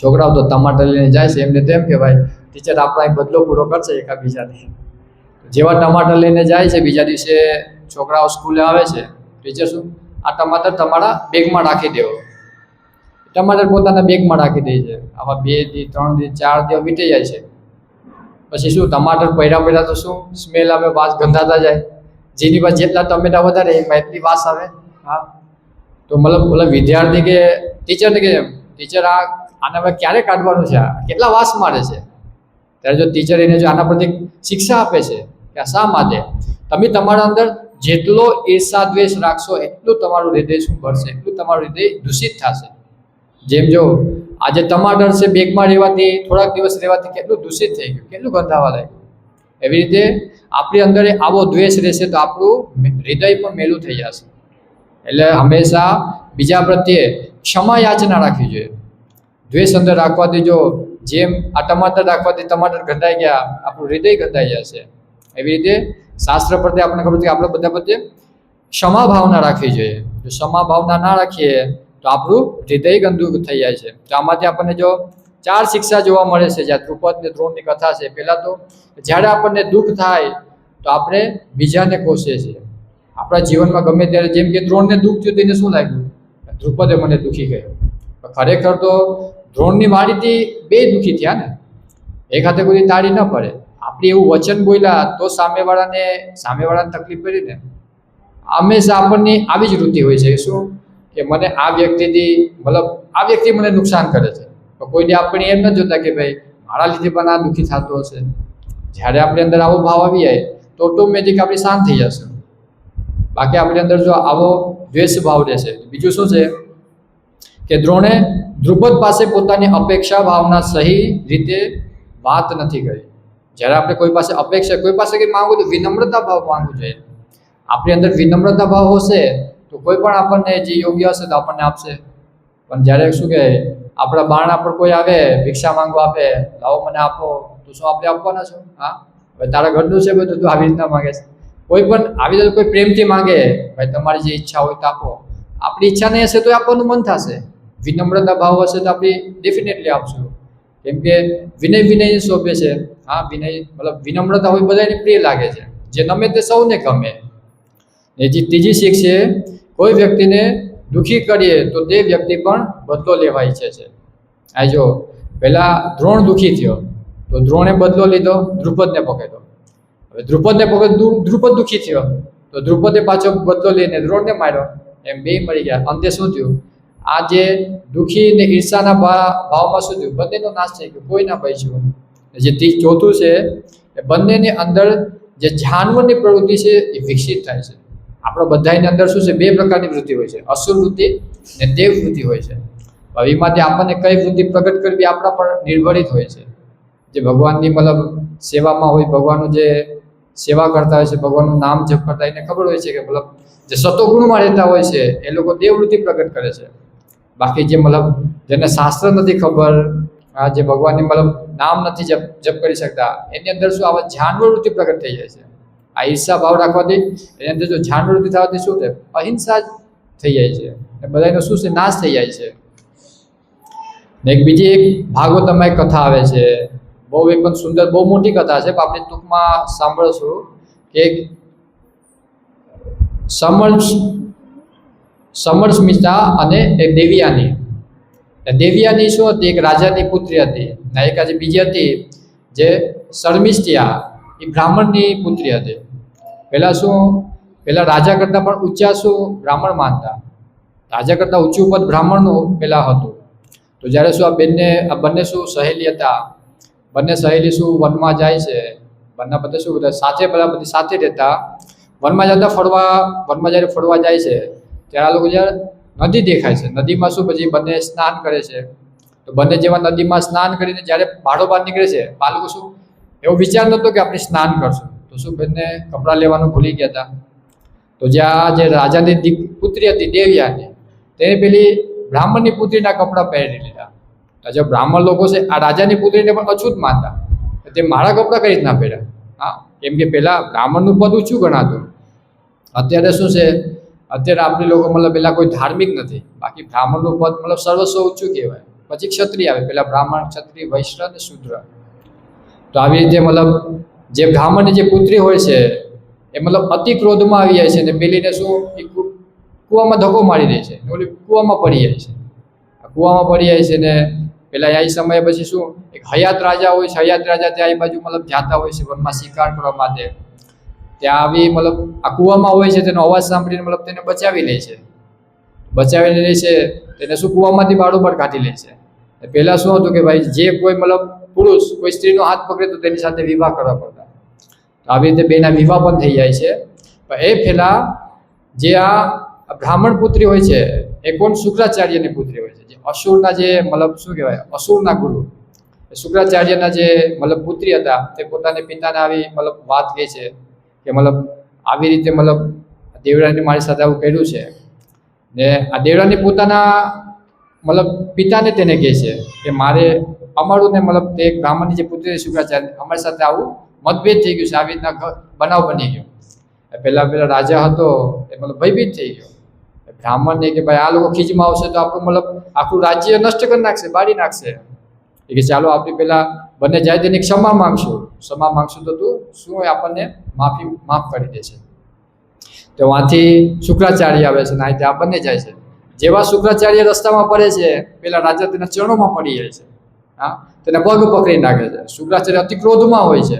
છોકરાઓ તો ટમાટર લઈને જાય છે. એમને તેમ કે ભાઈ ટીચર આપણા એક બદલો પૂરો કરશે એકબીજાથી. જેવા ટમાટર લઈને જાય છે, બીજા દિવસે છોકરાઓ સ્કૂલે આવે છે, ટીચર શું આ ટમાટર તમારા બેગમાં રાખી દેવો. ટમાટર પોતાના બેગમાં રાખી દે છે. આવા 2 દી 3 દી 4 દી વીતી જાય છે. પછી શું ટમાટર પડ્યા તો શું સ્મેલ આવે, વાસ ગંધાતા જાય. જેની પાસે જેટલા ટમેટા વધારે એમાં એટલી વાસ આવે. હા, તો મતલબ વિદ્યાર્થી કે ટીચરને કે ટીચર આને હવે ક્યારે કાઢવાનું છે? આ કેટલા વાસ મારે છે? ત્યારે જો ટીચર એને જો આના પ્રત્યે શિક્ષા આપે છે કે શા માટે તમે તમારા અંદર જેટલો ઈર્ષા દ્વેષ રાખશો એટલું તમારું હૃદય શું ભરશે, એટલું તમારું હૃદય દૂષિત થશે. જેમ જો આજે ટમાટર છે બેગમાં રહેવાથી, થોડાક દિવસ રહેવાથી કેટલું દૂષિત થઈ ગયું, કેટલું ગંધાવા લાગ્યું. એવી રીતે આપણી અંદર આવો દ્વેષ રહેશે તો આપણું હૃદય પણ મેલું થઈ જશે. એટલે હંમેશા બીજા પ્રત્યે ક્ષમા યાચના રાખવી જોઈએ. દ્વેષ અંદર રાખવાથી જો જેમ આ ટમાટર રાખવાથી ટમાટર ગંધાઈ ગયા, આપણું હૃદય ગંધાઈ જશે. એવી રીતે શાસ્ત્ર પ્રત્યે આપણને ખબર છે કે આપણે બધા પ્રત્યે ક્ષમા ભાવના રાખવી જોઈએ. જો ક્ષમા ભાવના ના રાખીએ તો આપણું હૃદય ગંદુ થઈ જાય છે. તો આમાંથી આપણને જો 4 શિક્ષા જોવા મળે છે. જ્યાં દ્રુપદ ને દ્રોણની કથા છે. પહેલા તો જ્યારે આપણને દુઃખ થાય તો આપણે બીજાને કોસીએ છીએ. આપણા જીવનમાં ગમે ત્યારે જેમ કે દ્રોણને દુઃખ થયું તેને શું લાગ્યું? દ્રુપદે મને દુઃખી કર્યો. ખરેખર તો દ્રોણની વાણીથી 2 દુઃખી થયા ને, એક હાથે કોઈ તાળી ન પડે. આપણે એવું વચન બોલ્યા તો સામેવાળાને તકલીફ પડી ને. હંમેશા આપણને આવી જ વૃત્તિ હોય છે શું કે મને આ વ્યક્તિથી મતલબ આ વ્યક્તિ મને નુકસાન કરે છે. તો કોઈને આપણે એમ ન જોતા કે ભાઈ મારા લીધે પણ આ દુઃખી થતો હશે. જ્યારે આપણી અંદર આવો ભાવ આવી જાય તો ઓટોમેટિક આપણે શાંત થઈ જશે. બાકી આપણી અંદર જો આવો દ્વેષ ભાવ રહેશે. બીજું શું છે કે દ્રોણે દ્રુપદ પાસે પોતાની અપેક્ષા ભાવના સહી રીતે વાત નથી કરી. જ્યારે આપણે કોઈ પાસે અપેક્ષા, કોઈ પાસે કંઈ માંગવું તો વિનમ્રતા ભાવ માંગવું જોઈએ. આપણી અંદર વિનમ્રતા ભાવ હશે તો કોઈ પણ આપણને જે યોગ્ય હશે તો આપણને આપશે. પણ જ્યારે શું કહે આપણા બારણા પર કોઈ આવે ભિક્ષા માંગવા આપે, લાવો મને આપો, તો શું આપણે આપવાના છો? હા, હવે તારા ઘરનું છે બધું, તું આવી રીતના માંગે છે. કોઈ પણ આવી રીતે કોઈ પ્રેમથી માંગે, ભાઈ તમારી જે ઈચ્છા હોય તો આપો. આપણી ઈચ્છા નહીં હશે તો આપવાનું મન થશે. વિનમ્રતા ભાવ હશે તો આપણે ડેફિનેટલી આપશું. કેમ કે વિનય શોભે છે. હા, વિનય મતલબ વિનમ્રતા હોય બધાને પ્રિય લાગે છે. જે ગમે તે સૌને ગમે. એ જે ત્રીજી શીખ છે, કોઈ વ્યક્તિને દુઃખી કરીએ તો તે વ્યક્તિ પણ બદલો લેવા ઈચ્છે છે. આ જો પહેલા દ્રોણ દુઃખી થયો તો દ્રોણે બદલો લીધો, દ્રુપદને પકડ્યો. હવે દ્રુપદને પકડ દ્રુપદ દુઃખી થયો તો દ્રુપદે પાછો બદલો લઈને દ્રોણને માર્યો. એમ બે મરી ગયા. અંતે શું થયું? આ જે દુઃખી ને ઈર્ષાના ભાવમાં શું થયું? બંનેનો નાશ થઈ ગયો, કોઈ ના બચ્યું. જે ચોથું છે એ બંનેની અંદર જે જાનવરની પ્રવૃત્તિ છે એ વિકસિત થાય છે. આપણા બધાની અંદર શું છે? બે પ્રકારની વૃત્તિ હોય છે, અસુર વૃત્તિ ને દેવ વૃત્તિ હોય છે. હવે એમાંથી આપણને કઈ વૃત્તિ પ્રગટ કરવી આપણા પર નિર્ભરિત હોય છે. જે ભગવાનની મતલબ સેવામાં હોય, ભગવાનનું જે સેવા કરતા હોય છે, ભગવાનનું નામ જપ કરતા એને ખબર હોય છે કે મતલબ જે સતોગુણમાં રહેતા હોય છે એ લોકો દેવવૃત્તિ પ્રગટ કરે છે. બાકી જે મતલબ જેને શાસ્ત્ર નથી ખબર, આ જે ભગવાનની મતલબ નામ નથી જપ કરી શકતા, એની અંદર શું આવા જાનવર વૃત્તિ પ્રગટ થઈ જાય છે. આ ઈર્ષા ભાવ રાખવાથી એની અંદર જો જાનવર વૃત્તિ થવાથી શું થાય? અહિંસા જ થઈ જાય છે. બધાનો શું છે? નાશ થઈ જાય છે. ને બીજી એક ભાગવતમાં એક કથા આવે છે, બહુ એ પણ સુંદર, બહુ મોટી કથા છે, પણ આપણે ટૂંકમાં સાંભળશું કે સમરસ્મિતા અને એક દેવિયાની. દેવિયાની શું હતી? એક રાજાની પુત્રી હતી. ને એક આજે બીજી હતી જે શર્મિષ્ઠિયા, એ બ્રાહ્મણની પુત્રી હતી. પેલા રાજા કરતાં પણ ઊંચા શું બ્રાહ્મણ માનતા. રાજા કરતાં ઊંચું પદ બ્રાહ્મણનું પેલા હતું. તો જ્યારે શું આ બંને શું સહેલી હતા, બંને સહેલી શું વનમાં જાય છે, બંને બધા શું બધા સાથે પેલા બધી સાથે રહેતા. વનમાં જ્યારે ફરવા જાય છે ત્યારે આ લોકો જ્યારે નદી દેખાય છે, નદીમાં શું પછી બંને સ્નાન કરે છે. તો બંને જેવા નદીમાં સ્નાન કરીને જ્યારે બાળો નીકળે છે, આ લોકો શું એવો વિચાર નહોતો કે આપણે સ્નાન કરશું, તો શું બંને કપડાં લેવાનું ભૂલી ગયા હતા. તો જ્યાં જે રાજાની પુત્રી હતી દેવયાની, તેને પેલી બ્રાહ્મણની પુત્રીના કપડાં પહેરી લીધા. તો જે બ્રાહ્મણ લોકો છે આ રાજાની પુત્રીને પણ અછૂત માનતા, તે મારા કપડાં કઈ રીતના પહેર્યા. હા, કેમ કે પેલા બ્રાહ્મણનું પદ ઊંચું ગણાતું. અત્યારે શું છે? અત્યારે આપણે લોકો મતલબ પેલા કોઈ ધાર્મિક નથી, બાકી બ્રાહ્મણનું પદ મતલબ સર્વસ્વ ઊંચું કહેવાય. પછી ક્ષત્રિય આવે, પેલા બ્રાહ્મણ, ક્ષત્રિય, વૈશ્ય અને શૂદ્ર. તો આવી રીતે મતલબ જે બ્રાહ્મણની જે પુત્રી હોય છે એ મતલબ અતિ ક્રોધમાં આવી જાય છે ને પેલીને શું કૂવામાં ધક્કો મારી દે છે, ઓલી કૂવામાં પડી જાય છે. કૂવામાં પડી જાય છે ને પેલા આ સમયે પછી શું એક હયાત રાજા હોય છે, હયાત રાજા ત્યાં એ બાજુ મતલબ જાતા હોય છે વનમાં શિકાર કરવા માટે. ત્યાં આવી મતલબ આ કૂવામાં હોય છે, તેનો અવાજ સાંભળીને મતલબ તેને બચાવી લે છે. તેને શું કૂવામાંથી બારોબાર કાઢી લે છે. પહેલાં શું હતું કે ભાઈ જે કોઈ મતલબ પુરુષ કોઈ સ્ત્રીનો હાથ પકડે તો તેની સાથે વિવાહ કરવા પડતા. આવી રીતે બેના વિવાહ પણ થઈ જાય છે. પણ એ પહેલાં જે આ બ્રાહ્મણ પુત્રી હોય છે એ કોણ? શુક્રાચાર્યની પુત્રી હોય છે. જે અસુરના જે મતલબ શું કહેવાય, અસુરના ગુરુ શુક્રાચાર્યના જે મતલબ પુત્રી હતા, તે પોતાના પિતાને આવી મતલબ વાત કહે છે કે મતલબ આવી રીતે મતલબ દેવરાની મારી સાથે આવું કર્યું છે. ને આ દેવરાની પોતાના મતલબ પિતાને તેને કહે છે કે અમારું ને મતલબ તે એક બ્રાહ્મણની જે પુત્રી શુક્રાચાર્ય, અમારી સાથે આવું મતભેદ થઈ ગયું છે, આવી રીતના બનાવ બની ગયો. પેલા રાજા હતો એ મતલબ ભયભીત થઈ ગયો. બ્રાહ્મણને કે ભાઈ આ લોકો ખીજમાં આવશે તો આપણું મતલબ આખું રાજ્ય નષ્ટ કરી નાખશે, બાળી નાખશે. એ કે ચાલો આપણે પેલા બંને જાય તેની ક્ષમા માંગશું તો તું શું હોય આપણને માફ કરી દે છે. તો વાંથી શુક્રાચાર્ય આવે છે ને આ ત્યાં બંને જાય છે. જેવા શુક્રાચાર્ય રસ્તામાં પડે છે, પેલા રાજા તેના ચરણોમાં પડી જાય છે. હા, તેને પગ પકડી નાખે છે. શુક્રાચાર્ય અતિ ક્રોધમાં હોય છે.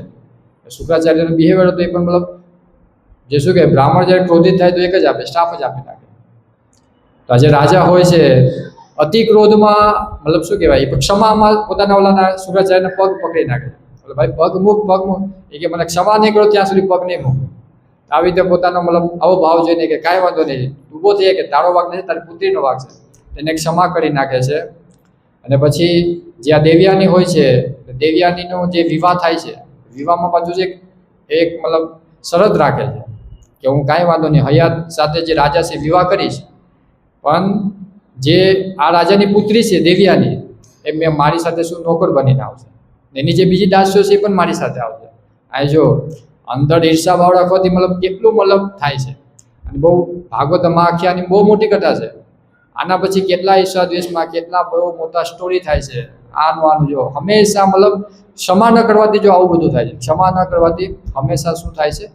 શુક્રાચાર્યનો બિહેવિયર હતો એ પણ મતલબ જે શું કહે, બ્રાહ્મણ જ્યારે ક્રોધિત થાય તો એક જ આપે, શ્રાપ જ આપી નાખે. તો આજે રાજા હોય છે અતિ ક્રોધમાં મતલબ શું કહેવાય, ક્ષમામાં પોતાના ઓલાના શુક્રાચાર્યના પગ પકડી નાખે. એટલે ભાઈ પગ મૂક. એ કે મને ક્ષમા નહીં કરો ત્યાં સુધી પગ નહીં મૂક. આવી રીતે પોતાનો મતલબ આવો ભાવ જોઈને કે કાંઈ વાંધો નહીં, ઊભો થઈએ કે તારો વાંક નથી, તારી પુત્રીનો વાંક છે, એને ક્ષમા કરી નાખે છે. અને પછી જે આ દેવયાની હોય છે, દેવયાનીનો જે વિવાહ થાય છે, વિવાહમાં પાછું એક મતલબ શરત રાખે છે કે હું કાંઈ વાંધો નહીં, હયાત સાથે જે રાજા છે વિવાહ કરીશ, પણ જે આ રાજાની પુત્રી છે દેવયાની એ મારી સાથે શું નોકર બનીને આવશે. એની જે બીજી દાસીઓ છે એ પણ મારી સાથે આવશે. આ જો અંદર ઈર્ષાભાવ રાખવાથી મતલબ કેટલું મતલબ થાય છે, અને બહુ ભાગવતમાં આખી આની બહુ મોટી કથા છે. આના પછી કેટલા ઈર્ષા દ્વેષમાં કેટલા બહુ મોટા સ્ટોરી થાય છે. આનું જો હંમેશા મતલબ ક્ષમા ન કરવાથી જો આવું બધું થાય છે. ક્ષમા ન કરવાથી હંમેશા શું થાય છે?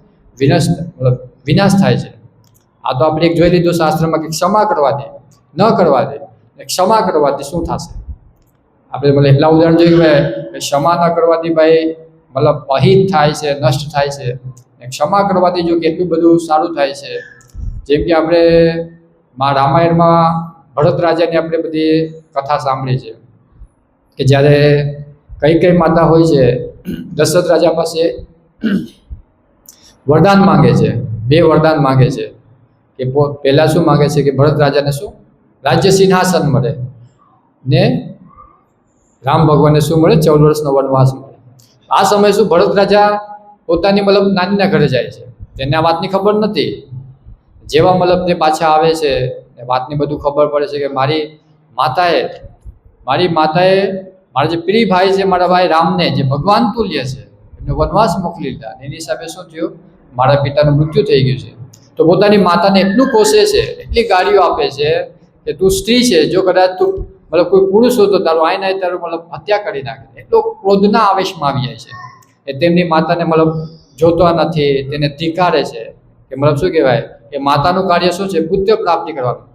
વિનાશ થાય છે. આ તો આપણે એક જોઈ લીધું શાસ્ત્રમાં કે ક્ષમા કરવાથી, ન કરવાથી, ક્ષમા કરવાથી શું થશે? આપણે મતલબ એટલા ઉદાહરણ જોયું કે ક્ષમા ન કરવાથી ભાઈ મતલબ અહિત થાય છે, નષ્ટ થાય છે. ક્ષમા કરવાથી જો કેટલું બધું સારું થાય છે. જેમ કે આપણે રામાયણમાં ભરત રાજાની આપણે બધી કથા સાંભળી છે કે જ્યારે કઈ માતા હોય છે, દશરથ રાજા પાસે વરદાન માંગે છે, 2 વરદાન માંગે છે. કે પહેલા શું માંગે છે કે ભરત રાજાને શું રાજ્ય સિંહાસન મળે, ને રામ ભગવાનને શું મળે? 14 વર્ષનો વનવાસ મળે. આ સમય શું ભરત રાજા પોતાની મતલબ નાનીના ઘરે જાય છે. તેને આ વાતની ખબર નથી. જેવા મતલબ તે પાછા આવે છે, વાતની બધું ખબર પડે છે કે મારી માતાએ મારા જે પ્રિય ભાઈ છે, મારા ભાઈ રામને, જે ભગવાન તુલ્ય છે, એમને વનવાસ મોકલી લીધા. એની હિસાબે શું થયું? મારા પિતાનું મૃત્યુ થઈ ગયું છે. તો પોતાની માતાને એટલું કોસે છે, એટલી ગાળીઓ આપે છે કે તું સ્ત્રી છે, જો કદાચ તું મતલબ કોઈ પુરુષ હોય તો તારું આઈને તારું મતલબ હત્યા કરી નાખે. એટલો ક્રોધના આવેશમાં આવી જાય છે એ તેમની માતાને મતલબ જોતા નથી, તેને ધિક્કારે છે. કે મતલબ શું કહેવાય કે માતાનું કાર્ય શું છે? પુત્ર પ્રાપ્તિ કરવાનું.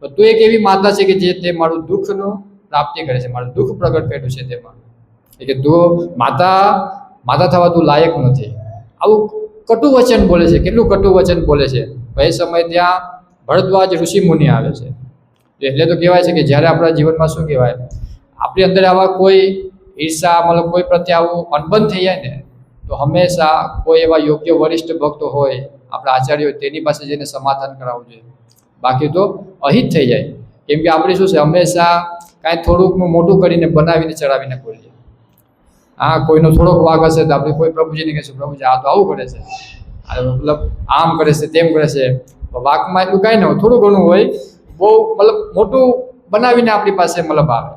તો તું એક એવી માતા છે કે જે તે મારું દુઃખનું પ્રાપ્તિ કરે છે, મારું દુઃખ પ્રગટ કર્યું છે તેમાં, કે તું માતા થવા તું લાયક નથી. આવું કટુ વચન બોલે છે. કેટલું કટુ વચન બોલે છે. એ સમય ત્યાં ભરદ્વાજ ઋષિ મુનિ આવે છે. એટલે તો કહેવાય છે કે જ્યારે આપણા જીવનમાં શું કહેવાય, આપણી અંદર આવા કોઈ ઈર્ષા મતલબ કોઈ પ્રત્યે આવું અનબન થઈ જાય ને, તો હંમેશા કોઈ એવા યોગ્ય વરિષ્ઠ ભક્તો હોય, આપણા આચાર્ય હોય, તેની પાસે જઈને સમાધાન કરાવવું જોઈએ. બાકી તો અહિત થઈ જાય. કેમ કે આપણે શું છે, હંમેશા કાંઈ થોડુંકનું મોટું કરીને બનાવીને ચડાવીને બોલીએ. હા, કોઈનો થોડોક વાગ હશે તો આપણે કોઈ પ્રભુજીને કહીશું, પ્રભુજી આ તો આવું કરે છે, મતલબ આમ કરે છે, તેમ કરે છે. વાકમાં એટલું કાંઈ ન હોય, થોડું ઘણું હોય, બહુ મતલબ મોટું બનાવીને આપણી પાસે મતલબ આવે.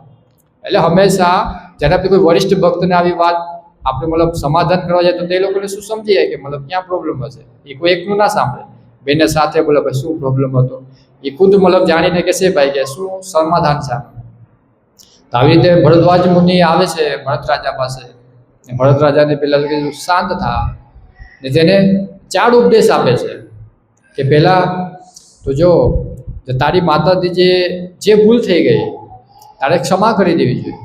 એટલે હંમેશા જ્યારે આપણે કોઈ વરિષ્ઠ ભક્તને આવી વાત આપણે મતલબ સમાધાન કરવા જાય તો તે લોકોને શું સમજી જાય કે મતલબ ક્યાં પ્રોબ્લેમ હશે. એ કોઈ એકનું ના સાંભળે, બેને સાથે બોલે ભાઈ શું પ્રોબ્લેમ હતો, એ ખુદ મતલબ જાણીને કહેશે ભાઈ કે શું સમાધાન છે. તો આવી રીતે ભરદ્વાજ મુનિ આવે છે ભરત રાજા પાસે. ભરત રાજાને પહેલાં કીધું શાંત થા, ને તેને 4 ઉપદેશ આપે છે કે પહેલાં તો જો તારી માતાથી જે ભૂલ થઈ ગઈ તારે ક્ષમા કરી દેવી જોઈએ.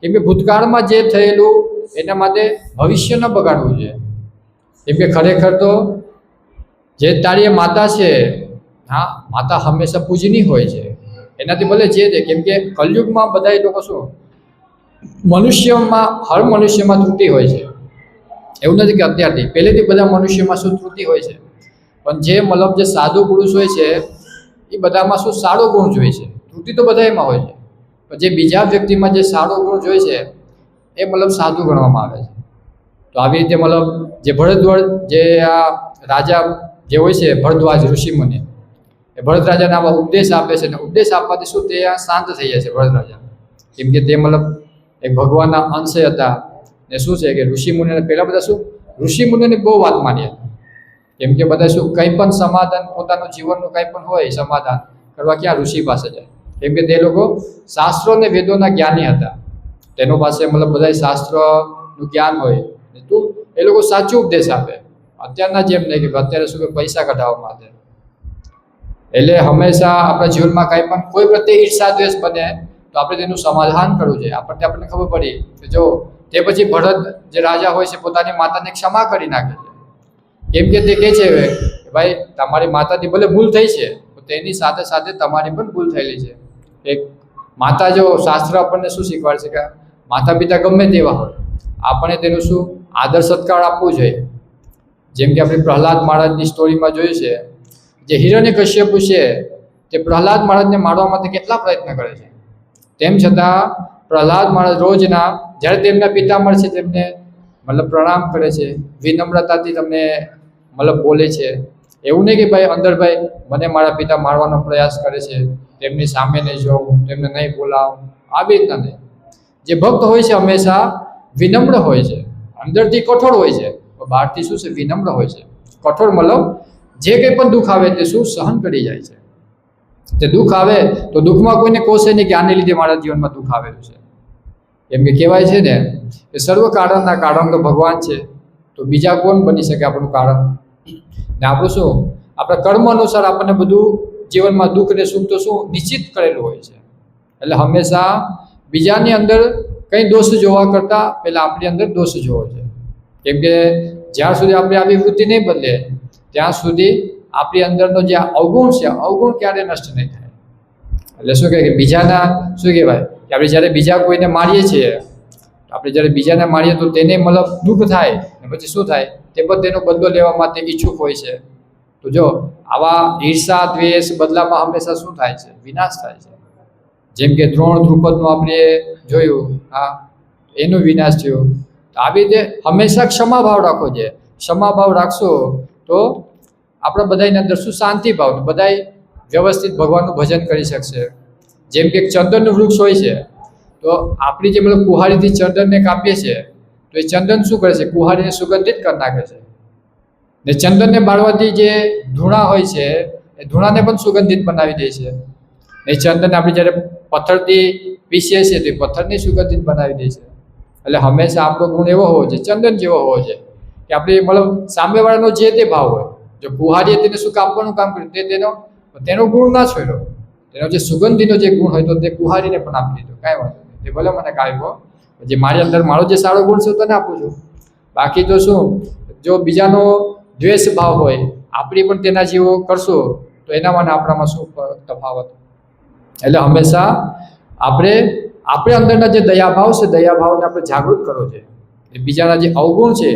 કેમ કે ભૂતકાળમાં જે થયેલું એના માટે ભવિષ્ય ન બગાડવું જોઈએ. કેમ કે ખરેખર તો જે તારી માતા છે, હા, માતા હંમેશા પૂજનીય હોય છે. એનાથી ભલે જે દે, કેમ કે કલયુગમાં બધા લોકો શું મનુષ્યમાં હર મનુષ્યમાં ત્રુટિ હોય છે. એવું નથી કે અત્યારથી, પહેલેથી બધા મનુષ્યમાં શું ત્રુટિ હોય છે. પણ જે મતલબ જે સાધુ પુરુષ હોય છે એ બધામાં શું સારો ગુણ જોઈએ છે. ત્રુટિ તો બધા એમાં હોય છે, પણ જે બીજા વ્યક્તિમાં જે સારો ગુણ જોઈએ છે એ મતલબ સાધુ ગણવામાં આવે છે. તો આવી રીતે મતલબ જે ભરદ્વાજ જે આ રાજા જે હોય છે ભરદ્વાજ ઋષિ મુનિ, એ ભરત રાજાને આવા ઉપદેશ આપે છે. ને ઉપદેશ આપવાથી શું તે શાંત થઈ જાય છે ભરત રાજા. કેમ કે તે મતલબ એક ભગવાનના અંશે હતા. ને શું છે કે ઋષિ મુનિને પહેલાં બધા શું ઋષિ મુનિની બહુ વાત માની હતી. કેમ કે બધા શું કંઈ પણ સમાધાન પોતાનું જીવનનું કંઈ પણ હોય સમાધાન કરવા ક્યાં ઋષિ પાસે જાય. કેમ કે તે લોકો શાસ્ત્રો અને વેદોના જ્ઞાની હતા. તેનો પાસે મતલબ બધા શાસ્ત્રનું જ્ઞાન હોય તો એ લોકો સાચું ઉપદેશ આપે. અત્યારના જેમ નહીં કે અત્યારે શું કે પૈસા કઢાવવા માટે. એટલે હંમેશા આપણા જીવનમાં કાંઈ પણ કોઈ પ્રત્યે ઈર્ષા દ્વેષ બને તો આપણે તેનું સમાધાન કરવું જોઈએ. આપણને ખબર પડી કે જો તે પછી ભરત જે રાજા હોય છે પોતાની માતાને ક્ષમા કરી નાખે છે. કેમ કે તે કહે છે કે ભાઈ તમારી માતાથી ભલે ભૂલ થઈ છે તો તેની સાથે સાથે તમારી પણ ભૂલ થયેલી છે. એક માતા જો શાસ્ત્ર આપણને શું શીખવાડે છે કે માતા પિતા ગમે તેવા હોય આપણે તેનું શું આદર સત્કાર આપવું જોઈએ. જેમ કે આપણે પ્રહલાદ મહારાજની સ્ટોરીમાં જોયું છે, જે હિરણ્યકશ્યપુ છે તે પ્રહલાદ મહારાજને મારવા માટે કેટલા પ્રયત્ન કરે છે. તેમ છતાં પ્રહલાદ મહારાજ રોજના જ્યારે તેમના પિતા મળશે તેમને મતલબ પ્રણામ કરે છે, વિનમ્રતાથી તમને મતલબ બોલે છે. એવું નહીં કે ભાઈ અંદર ભાઈ મને મારા પિતા મારવાનો પ્રયાસ કરે છે, તેમની સામે નહીં જોઉં, તેમને નહીં બોલાવું, આવી રીતના નહીં. જે ભક્ત હોય છે હંમેશા વિનમ્ર હોય છે, અંદરથી કઠોર હોય છે, બહારથી શું છે વિનમ્ર હોય છે. કઠોર મતલબ જે કંઈ પણ દુઃખ આવે તે શું સહન કરી જાય છે. તે દુઃખ આવે તો દુઃખમાં કોઈને કોશે નહીં કે આને લીધે મારા જીવનમાં દુઃખ આવેલું છે. કેમ કે કહેવાય છે ને કે સર્વ કારણના કારણ તો ભગવાન છે, તો બીજા કોણ બની શકે આપણું કારણ? ને આપણું શું આપણા કર્મ અનુસાર આપણને બધું જીવનમાં દુઃખ ને સુખ તો શું નિશ્ચિત કરેલું હોય છે. એટલે હંમેશા બીજાની અંદર કંઈ દોષ જોવા કરતાં પહેલાં આપણી અંદર દોષ જોવો છે. કેમ કે જ્યાં સુધી આપણે આવી વૃત્તિ નહીં બદલે ત્યાં સુધી આપણી અંદરનો જે અવગુણ છે અવગુણ ક્યારે નષ્ટ નહીં થાય. એટલે શું કહે કે બીજાના શું કહેવાય કે આપણે જ્યારે બીજા કોઈને મારીએ છીએ, આપણે જ્યારે બીજાને મારીએ તો તેને મતલબ દુઃખ થાય ને પછી શું થાય તે પણ તેનો બદલો લેવા માટે ઈચ્છુક હોય છે. તો જો આવા ઈર્ષા દ્વેષ બદલામાં હંમેશા શું થાય છે? વિનાશ થાય છે. જેમ કે દ્રોણ દ્રુપદનું આપણે જોયું, હા એનું વિનાશ થયો. તો આવી રીતે હંમેશા ક્ષમાભાવ રાખવો છે. ક્ષમાભાવ રાખશો તો આપણા બધાની અંદર શું શાંતિ ભાવ, બધા વ્યવસ્થિત ભગવાનનું ભજન કરી શકશે. જેમ કે ચંદનનું વૃક્ષ હોય છે, તો આપણી જે મતલબ કુહાડીથી ચંદનને કાપીએ છીએ તો એ ચંદન શું કરે છે? કુહાડીને સુગંધિત કરી નાખે છે. ને ચંદનને બાળવાથી જે ધૂણા હોય છે એ ધૂણાને પણ સુગંધિત બનાવી દે છે. એ ચંદન આપણે જ્યારે પથ્થરથી પીસીએ છીએ તો એ પથ્થરને સુગંધિત બનાવી દે છે. એટલે હંમેશા આપણો ગુણ એવો હોવો જોઈએ, ચંદન જેવો હોવો જોઈએ કે આપણે મતલબ સામેવાળાનો જે તે ભાવ હોય. જો કુહાડીએ તેને શું કાપવાનું કામ કર્યું તેનો ગુણ ના છોડ્યો, તેનો જે સુગંધીનો જે ગુણ હોય તો તે કુહાડીને પણ આપી દીધો, કાંઈ વાંધો નહીં, તે ભલે મને કાપ્યો, જે મારી અંદર મારો જે સારો ગુણ છે તને આપું છું. બાકી તો શું જો બીજાનો દ્વેષ ભાવ હોય, આપણી પણ તેના જેવો કરશો તો એનામાં આપણામાં શું તફાવત? એટલે હંમેશા આપણે અંદરના જે દયાભાવ છે દયાભાવને આપણે જાગૃત કરવો છે. બીજાના જે અવગુણ છે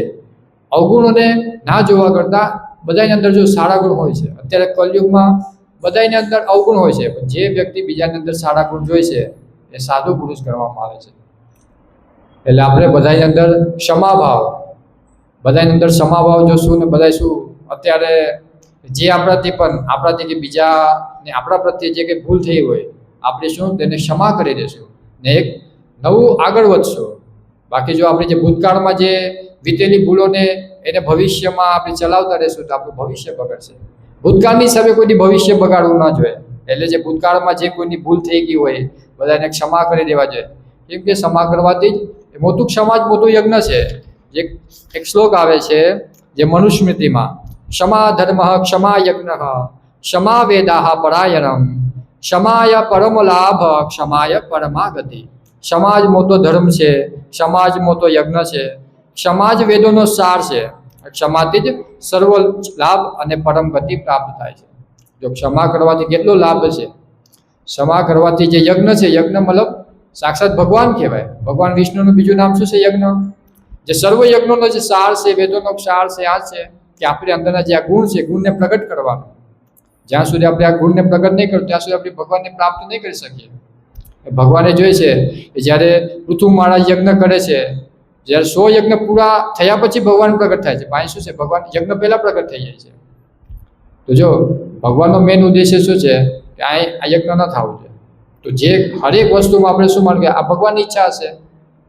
અવગુણોને ના જોવા કરતાં બધાની અંદર જો સારા ગુણ હોય છે, અત્યારે કલયુગમાં બધાની અંદર અવગુણ હોય છે, પણ જે વ્યક્તિ બીજાની અંદર સારા ગુણ જોઈ છે એ સાધુ પુરુષ ગણવામાં આવે છે. એટલે આપણે બધાની અંદર ક્ષમાભાવ, બધાની અંદર ક્ષમાભાવ જોશું ને બધા શું અત્યારે જે આપણાથી કે બીજાને આપણા પ્રત્યે જે કંઈ ભૂલ થઈ હોય આપણે શું તેને ક્ષમા કરી દઈશું ને એક નવું આગળ વધશું. બાકી જો આપણે જે ભૂતકાળમાં જે વીતેલી ભૂલોને એને ભવિષ્યમાં આપણે ચલાવતા રહીશું તો આપણું ભવિષ્ય બગડશે. ભૂતકાળની હિસાબે કોઈની ભવિષ્ય બગાડવું ન જોઈએ. એટલે જે ભૂતકાળમાં જે કોઈની ભૂલ થઈ ગઈ હોય બધાને ક્ષમા કરી દેવા જોઈએ. કેમ કે ક્ષમા કરવાથી જ મોટું ક્ષમા જ મોટું યજ્ઞ છે. જે એક શ્લોક આવે છે જે મનુસ્મૃતિમાં, ક્ષમા ધર્મ ક્ષમા યજ્ઞ ક્ષમા વેદાહ પરાયણમ ક્ષમાય પરમ લાભ ક્ષમાય પરમાગતિ. ક્ષમા જ મોટો ધર્મ છે, ક્ષમા જ મોટો યજ્ઞ છે, ક્ષમા જ વેદોનો સાર છે. ક્ષમાથી જ સર્વ લાભ અને પરમ ગતિ પ્રાપ્ત થાય છે. જો ક્ષમા કરવાથી કેટલો લાભ છે? ક્ષમા કરવાથી જે યજ્ઞ છે, યજ્ઞ મતલબ સાક્ષાત ભગવાન કહેવાય. ભગવાન વિષ્ણુનું બીજું નામ શું છે? યજ્ઞ. જે સર્વ યજ્ઞોનો જે સાર છે, વેદોનો સાર છે આ છે કે આપણી અંદરના જે આ ગુણ છે ગુણને પ્રગટ કરવાનો. જ્યાં સુધી આપણે આ ગુણને પ્રગટ નહીં કરીએ ત્યાં સુધી આપણે ભગવાનને પ્રાપ્ત નહીં કરી શકીએ. ભગવાને જોઈએ છે કે જ્યારે પૃથુ માળા યજ્ઞ કરે છે, જ્યારે 100 યજ્ઞ પૂરા થયા પછી ભગવાન પ્રગટ થાય છે. પાણી શું છે? ભગવાન યજ્ઞ પહેલા પ્રગટ થઈ જાય છે. તો જો ભગવાનનો મેઇન ઉદ્દેશ્ય શું છે કે આ યજ્ઞ ન થવું જોઈએ. તો જે હરેક વસ્તુમાં આપણે શું માનીએ આ ભગવાનની ઈચ્છા હશે.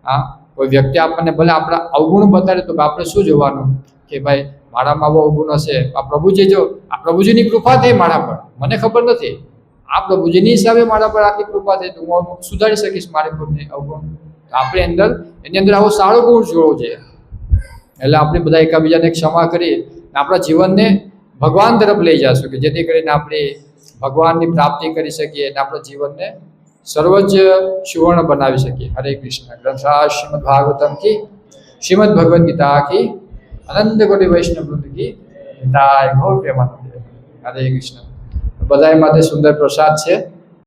હા, કોઈ વ્યક્તિ આપણને ભલે આપણા અવગુણ બતાવે તો આપણે શું જોવાનું કે ભાઈ મારામાં આવો અવગુણ હશે, આ પ્રભુજી જો આ પ્રભુજીની કૃપા થઈ મારા પર, મને ખબર નથી, આ પ્રભુજીની હિસાબે મારા પર આટલી કૃપા થઈ તો હું સુધારી શકીશ મારી ખુદની અવગુણ. આપણે એની અંદર આવો સારો ગુણ જોવો જોઈએ. એટલે આપણે બધા એકબીજાને ક્ષમા કરી આપણા જીવનને ભગવાન તરફ લઈ જશું કે જેથી કરીને આપણે ભગવાનની પ્રાપ્તિ કરી શકીએ અને આપણા જીવનને સર્વજ સુવર્ણ બનાવી શકીએ. હરે કૃષ્ણ. ગ્રંથરાજ શ્રીમદ ભાગવતમ કી, શ્રીમદ ભગવદ ગીતા કી, અનંત કોટી વૈષ્ણવ વૃંદ કી જય. ગૌર પ્રેમાનંદ. હરે કૃષ્ણ. બધાય માટે સુંદર પ્રસાદ છે.